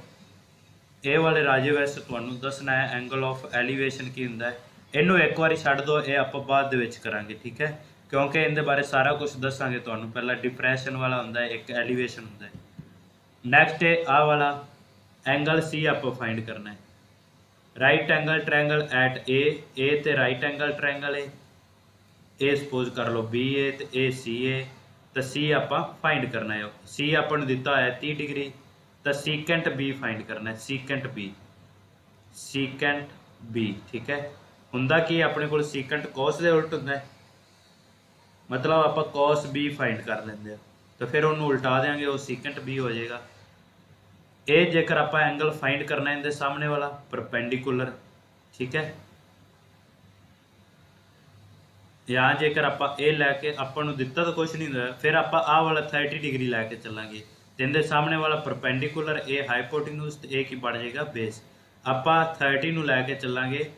ਇਹ ਵਾਲੇ ਰਾਜੇ ਵੈਸੇ ਤੁਹਾਨੂੰ ਦੱਸਣਾ ਹੈ angle of elevation ਕੀ ਹੁੰਦਾ ਹੈ। ਇਹਨੂੰ ਇੱਕ ਵਾਰੀ ਛੱਡ ਦਿਓ, ਇਹ ਆਪਾਂ ਬਾਅਦ ਦੇ ਵਿੱਚ ਕਰਾਂਗੇ, ਠੀਕ ਹੈ, ਕਿਉਂਕਿ ਇਹਦੇ ਬਾਰੇ ਸਾਰਾ ਕੁਝ ਦੱਸਾਂਗੇ ਤੁਹਾਨੂੰ। ਪਹਿਲਾਂ ਡਿਫਰੈਂਸ਼ਨ ਵਾਲਾ ਹੁੰਦਾ ਹੈ, ਇੱਕ ਐਲੀਵੇਸ਼ਨ ਹੁੰਦਾ ਹੈ। ਨੈਕਸਟ ਹੈ ਆਹ ਵਾਲਾ ਐਂਗਲ ਸੀ ਆਪਾਂ ਫਾਈਂਡ ਕਰਨਾ ਹੈ। ਰਾਈਟ ਐਂਗਲ ਟ੍ਰਾਇੰਗਲ ਐਟ ए ਤੇ ਰਾਈਟ ਐਂਗਲ ਟ੍ਰਾਇੰਗਲ ਹੈ, ए सपोज कर लो बी ए तो ए सी ए, तो सी आप फाइंड करना है। सी अपन दिता है 30 डिग्री, तो सीकेंट बी फाइंड करना है, सीकेंट बी, ठीक है। हुंदा कि अपने को सीकेंट कॉस दे उल्ट हुंदा है, मतलब आप cos b फाइंड कर लेंगे तो फिर उन्होंने उल्टा देंगे वो सीकेंट b हो जाएगा। ये जेकर आप एंगल फाइंड करना है इनके सामने वाला परपेंडिकुलर, ठीक है। यहाँ जेकर आप ये लैके अपन दिता तो कुछ नहीं होता, फिर आप आ वाला 30 डिग्री लैके चलेंगे तो इनके सामने वाला परपेंडिकुलर ए हाइपोटेन्यूज तो ए की बढ़ जाएगा बेस। आप 30 लैके चलेंगे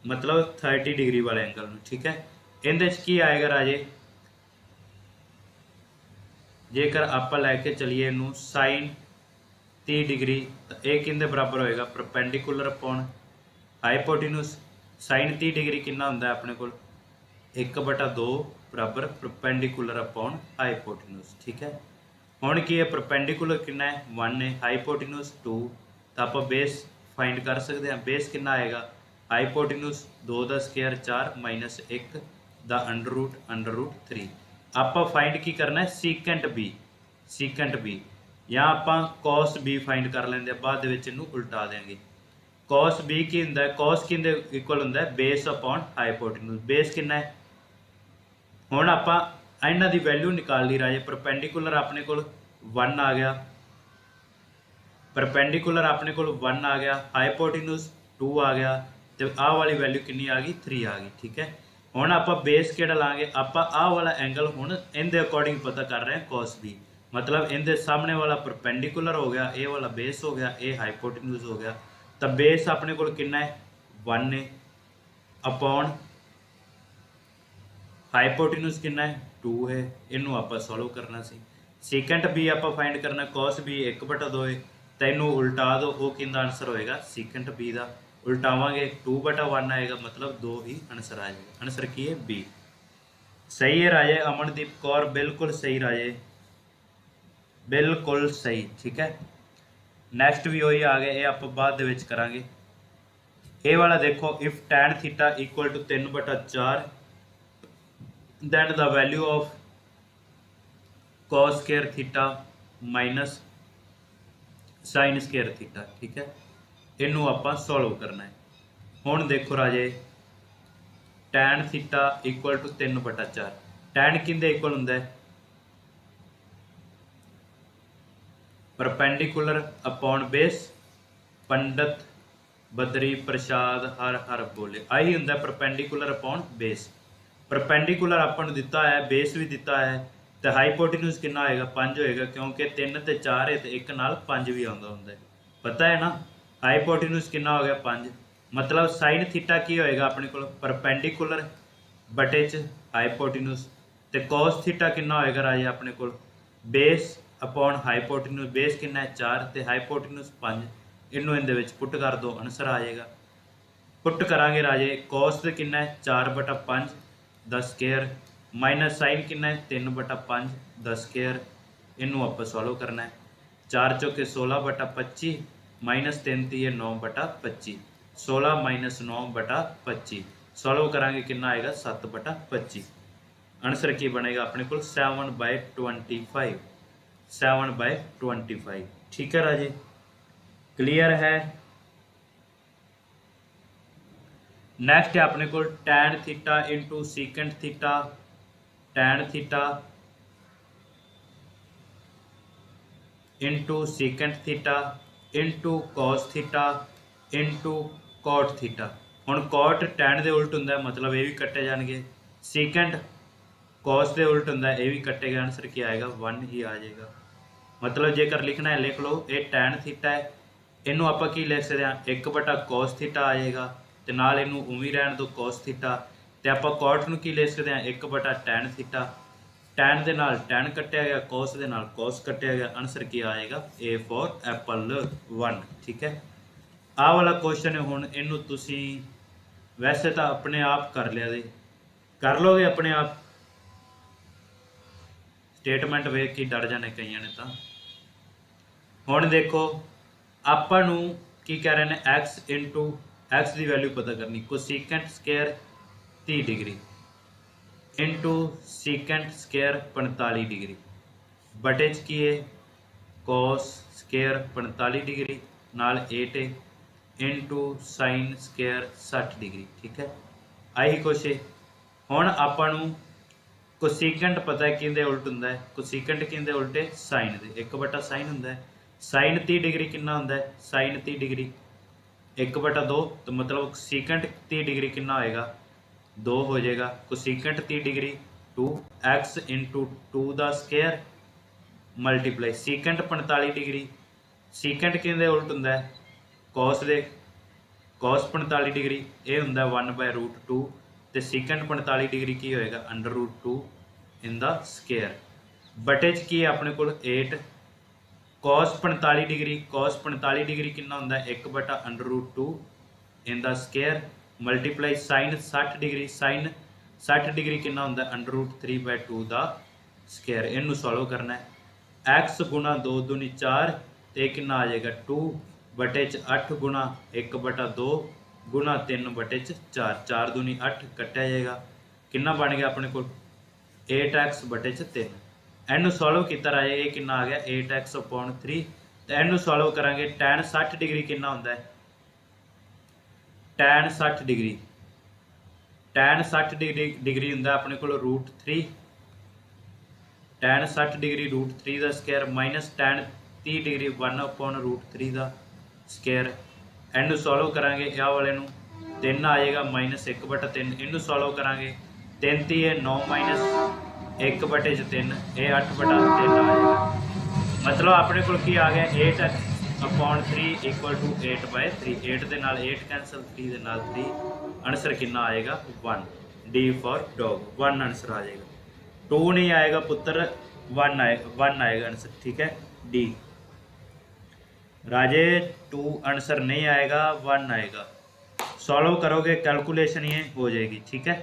मतलब 30 डिग्री वाले एंगल में, ठीक है। इनके की आएगा राजे जेकर आप लैके चलीए इनू साइन 30 डिग्री तो ये किंदे बराबर होएगा perpendicular upon hypotenuse. Sine 30 degree कितना होंगे अपने को 1/2 बराबर परपेंडिकुलर अपॉन हाइपोटेन्यूज, ठीक है। हुण की है परपेंडिकुलर कितना है 1 है, हाइपोटेन्यूज 2, तो आप बेस फाइंड कर सकते हैं। बेस कितना आएगा हाइपोटेन्यूज 2 का square 4 minus 1 the under root 3। आप फाइंड की करना है सीकेंट बी या आप कॉस बी फाइंड कर लेंगे, बाद इनू उल्टा देंगे। कॉस बी की होंगे कॉस कि इक्वल होंगे बेस अपॉन हाइपोटेन्यूज। बेस कितना है हुण आप इन्हां दी वैल्यू निकाल ली राजे। परपेंडिकुलर अपने को 1 आ गया, परपेंडिकुलर अपने को 1 आ गया, हाइपोटेन्यूज 2 आ गया, तो आ वाली वैल्यू कितनी आ गई 3 आ गई, ठीक है। हुण आप बेस किहड़ा लांगे आप आ वाला एंगल हुण इनके अकॉर्डिंग पता कर रहे हैं कॉस बी, मतलब इनके सामने वाला परपेंडिकुलर हो गया, ए वाला बेस हो गया, ए हाइपोटेन्यूज हो गया। तो बेस अपने को कितना है 1 है अपॉन हाइपोटेन्यूज कितना है 2 है। इनू आप सॉल्व करना सी। सीकेंट बी आप फाइंड करना कॉस बी 1/2 है, तो इनू उल्टा दो वो किंदा आंसर होएगा सीकेंट बी का। उल्टावांगे 2/1 आएगा, मतलब 2 ही आंसर आ जाएगा। आंसर की है बी। सही है राजे अमनदीप कौर, बिल्कुल सही राजे, बिल्कुल सही, ठीक है। नैक्सट भी वही आ गया, ये आप बाद करांगे। ये वाला देखो if tan theta equal to 3/4 then the value of cos square theta minus sine square theta, ठीक है। इनू आप सॉल्व करना है। हुण देखो राजे tan theta equal to 3/4 tan किंदे इक्वल होंगे perpendicular upon base. Pandit Badri Prasad हर हर बोले आई होंगे परपेंडिकुलर अपॉन बेस। परपेंडिकुलर अपन दिता है, बेस भी दिता है, तो हाइपोटेन्यूज कितना होएगा 5 होएगा, क्योंकि 3 ते 4 है तो 1 नाल 5 भी आता होंगे, पता है ना। हाइपोटेन्यूज कितना हो गया 5, मतलब साइन थीटा की होएगा अपने को परपेंडिकुलर बटे च हाइपोटेन्यूज, तो कॉस थीटा कितना होएगा राजे अपने को बेस अपॉन हाइपोटेन्यूज। बेस कितना है 4 तो हाइपोटेन्यूज 5। इनू इन पुट कर दो आंसर आ जाएगा। पुट करांगे राजे कॉस कितना है 4/5 द स्केयर माइनस साइन कितना है 3/5 द स्केयर। इनू आप सॉल्व करना है। 4 चौके 16/25 माइनस 3 ती है 9/25, 16 माइनस 9/25 सॉल्व करांगे कितना आएगा 7/25। आंसर की बनेगा अपने को 7/25, 7/25, ठीक है राजे, क्लियर है। नेक्स्ट है अपने को tan theta into secant theta, tan theta into secant theta into cos theta into cot theta. हुण कॉट tan दे उल्ट होंगे, मतलब ये भी कट्टे जाएंगे, सीकेंट कॉस दे उल्ट होंगे, ये भी कट्टे गए। आंसर क्या आएगा 1 ही आ जाएगा। मतलब जेकर लिखना है लिख लो, ये tan थीटा है, इनू आप की लिख सकते हैं 1/cos थीटा आ जाएगा, तो नाल इनू उवी रहन दो cos थीटा, तो आप कॉट नू की लिख सकते हैं 1/tan थीटा। tan दे नाल tan कट्टिया गया, cos दे नाल cos कट्टिया गया। आंसर की आएगा A फॉर एप्पल 1, ठीक है। आ वाला क्वेश्चन है, हुण इनू तुसी वैसे तो अपने आप कर लिया दे, कर लोगे अपने आप, स्टेटमेंट वेख के डर जाने कई ने। तो हुण देखो ਆਪਾਂ ਨੂੰ ਕੀ कह रहे हैं x इंटू x की वैल्यू पता करनी, cosecant square 30 degree into secant square 45 degree बटे च की है कॉस स्केयर 45 डिग्री नाल 8 इंटू साइन स्केयर 60 डिग्री, ठीक है। आही कुछ है। हुण आपां नूं ਕੋਸੀਕੈਂਟ ਪਤਾ ਹੈ ਕਿਹਦੇ ਉਲਟ ਹੁੰਦਾ ਹੈ, ਕੋਸੀਕੈਂਟ ਕਿਹਦੇ ਉਲਟ ਹੈ, ਸਾਈਨ ਦੇ। 1/sin ਹੁੰਦਾ ਹੈ। ਸਾਈਨ 30 ਡਿਗਰੀ ਕਿੰਨਾ ਹੁੰਦਾ ਹੈ, ਸਾਈਨ 30 ਡਿਗਰੀ 1/2, तो मतलब कोसीकेंट 30 डिग्री कितना होएगा, 2 हो जाएगा। कोसीकेंट 30 डिग्री 2x इंटू 2 का square multiply secant 45 degree. Secant किहदे उल्ट हुंदा है, कॉस दे। कॉस 45 डिग्री ये हुंदा 1/√2 ते सीकेंट 45 डिग्री की होएगा √2 इन द स्केयर। बटे च की अपने कोल 8 कॉस 45 डिग्री। कॉस 45 डिग्री कितना होंदा है, 1/√2 in the square multiply sine 60 degree. Sine 60 degree कितना होंदा है, √3/2 द स्केयर। इनू सॉल्व करना है। x गुणा 2 दूनी 4 ते कितना आ जाएगा 2 बटे च 8 गुणा 1/2 गुणा 3 बटे च 4। 4 दूनी 8 कट्या जाएगा, कितना बन गया अपने को 8x बटे च 3। इनू सॉल्व किया जाए ये कितना आ गया 8x/3। तो इनू सॉल्व करांगे tan 60 डिग्री कितना होंदा है, tan 60 डिग्री। tan 60 डिग्री होंदा अपने को √3। tan 60 डिग्री √3 का स्केयर माइनस tan 30 डिग्री 1/√3 का स्केयर। इनू सॉल्व करांगे यह वाले नू 3 आ जाएगा -1/3। इनू सॉल्व करांगे 3 ती है 9 माइनस 1/3 ये 8/3 आ जाएगा। मतलब अपने को की आ गया 8x/3 = 8/3। 8 के नाल 8 कैंसल, 3 के नाल 3। आंसर कितना आएगा 1। डी फॉर डॉग 1 आंसर आ जाएगा। 2 नहीं आएगा पुत्र, 1 आएगा आंसर। ठीक है डी राजे 2 आंसर नहीं आएगा, 1 आएगा। सॉल्व करोगे कैलकुलेशन ये हो जाएगी। ठीक है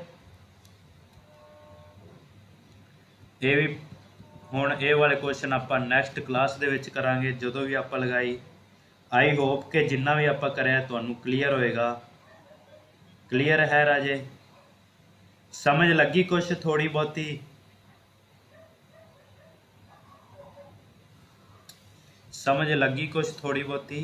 ये भी हुण ये वाले क्वेश्चन आपां नैक्सट क्लास दे विच करांगे जदों भी आपां लगाई। आई होप कि जिन्ना भी आपां करिया तुहानूं क्लीयर होएगा। क्लीयर है राजे, समझ लगी कुछ थोड़ी बहुती? समझ लगी कुछ थोड़ी बहुती?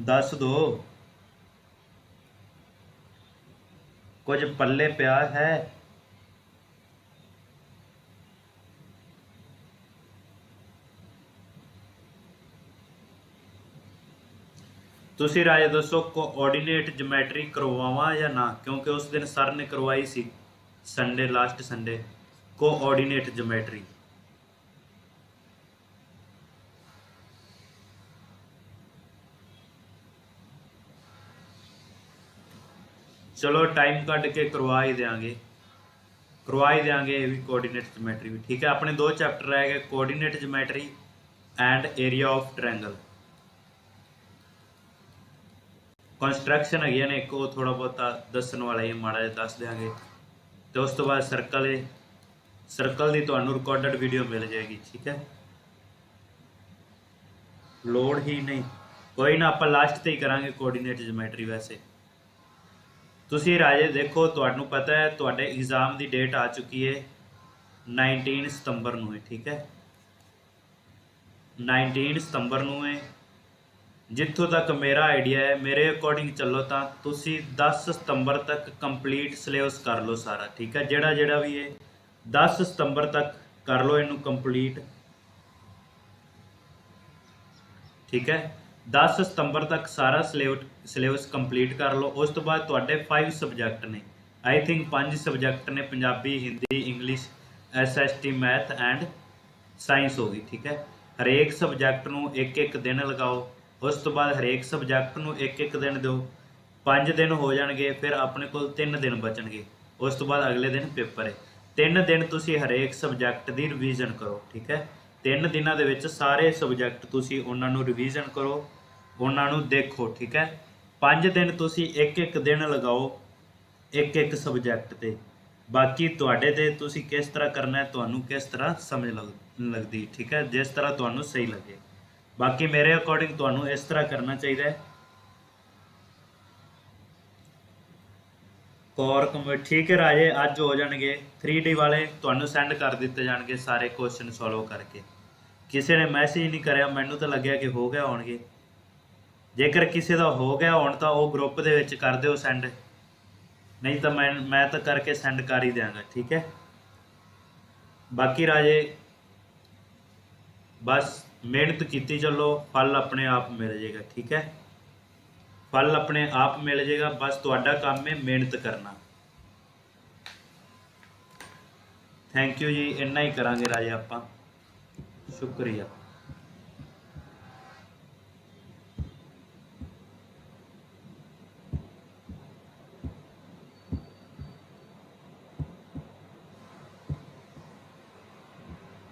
दस दो कुछ पल्ले पिया है। तुसी राजे दसो कोऑर्डिनेट ज्योमेट्री करवावां या ना, क्योंकि उस दिन सर ने करवाई सी Sunday, last Sunday coordinate geometry. चलो टाइम कट के करवा ही देंगे ये भी कोऑर्डिनेट ज्योमेट्री भी। ठीक है अपने 2 चैप्टर रह गए, coordinate geometry and area of triangle. Construction है ने एक थोड़ा बहुत दसन वाला ही माड़ा जिहा दस देंगे। तो उस तो बाद सर्कल है, सर्कल की तुहानूं रिकॉर्डेड वीडियो मिल जाएगी। ठीक है लोड़ ही नहीं, कोई ना आप लास्ट ते ही करांगे कोऑर्डिनेट ज्योमेट्री। वैसे तुसी राजे देखो तुहानूं पता है तुहाडे एग्जाम की डेट आ चुकी है 19 सितंबर नूं है। ठीक है 19 सितंबर नूं है। जिथों तक मेरा आइडिया है मेरे अकॉर्डिंग चलो तो तुसी 10 सितंबर तक कंप्लीट सिलेबस कर लो सारा। ठीक है जेड़ा भी है 10 सितंबर तक कर लो इनू कंप्लीट। ठीक है 10 सितंबर तक सारा सिलेबस कंप्लीट कर लो। उस तो बाद तुहाडे 5 सब्जैक्ट ने, आई थिंक 5 सब्जैक्ट ने, Punjabi, Hindi, English, SST, math and science होगी। ठीक है हरेक सब्जैक्ट नूं एक दिन लगाओ। उस तो बाद हरेक सब्जैक्ट नूं एक दिन दो, 5 दिन हो जाएंगे। फिर अपने को 3 दिन बचणगे। उस तो बाद अगले दिन पेपर है। 3 दिन तुसी हरेक सब्जैक्ट की रिवीजन करो। ठीक है 3 दिनों के विच सारे सब्जैक्ट तुसी उन्हां नूं रिवीजन करो, उन्हां नूं देखो। ठीक है 5 दिन तुसी एक दिन लगाओ एक सब्जैक्ट ते। बाकी तुहाडे ते तुसी किस तरह करना है, तुहानूं किस तरह समझ लगदी। ठीक है जिस तरह तुहानूं सही लगे। बाकी मेरे अकॉर्डिंग तुहानूं इस तरह करना चाहिए। Core complete. ठीक है राजे अज हो जाएंगे 3D वाले तुहानूं सेंड कर दिते जाएंगे सारे क्वेश्चन सॉल्व करके। किसी ने मैसेज नहीं कराया, मैनूं तो लग्या कि हो गया होणगे। ਜੇਕਰ ਕਿਸੇ ਦਾ ਹੋ ਗਿਆ ਹੁਣ ਤਾਂ ਉਹ ਗਰੁੱਪ ਦੇ ਵਿੱਚ ਕਰ ਦਿਓ ਸੈਂਡ, ਨਹੀਂ ਤਾਂ ਮੈਂ ਤਾਂ ਕਰਕੇ ਸੈਂਡ ਕਰ ਹੀ ਦਿਆਂਗਾ। ਠੀਕ ਹੈ, ਬਾਕੀ ਰਾਜੇ ਬਸ ਮਿਹਨਤ ਕੀਤੀ ਚੱਲੋ, ਫਲ ਆਪਣੇ ਆਪ ਮਿਲ ਜਾਏਗਾ। ਠੀਕ ਹੈ, ਫਲ ਆਪਣੇ ਆਪ ਮਿਲ ਜਾਏਗਾ, ਬਸ ਤੁਹਾਡਾ ਕੰਮ ਹੈ ਮਿਹਨਤ ਕਰਨਾ। ਥੈਂਕ ਯੂ ਜੀ, ਇੰਨਾ ਹੀ ਕਰਾਂਗੇ ਰਾਜੇ ਆਪਾਂ। ਸ਼ੁਕਰੀਆ।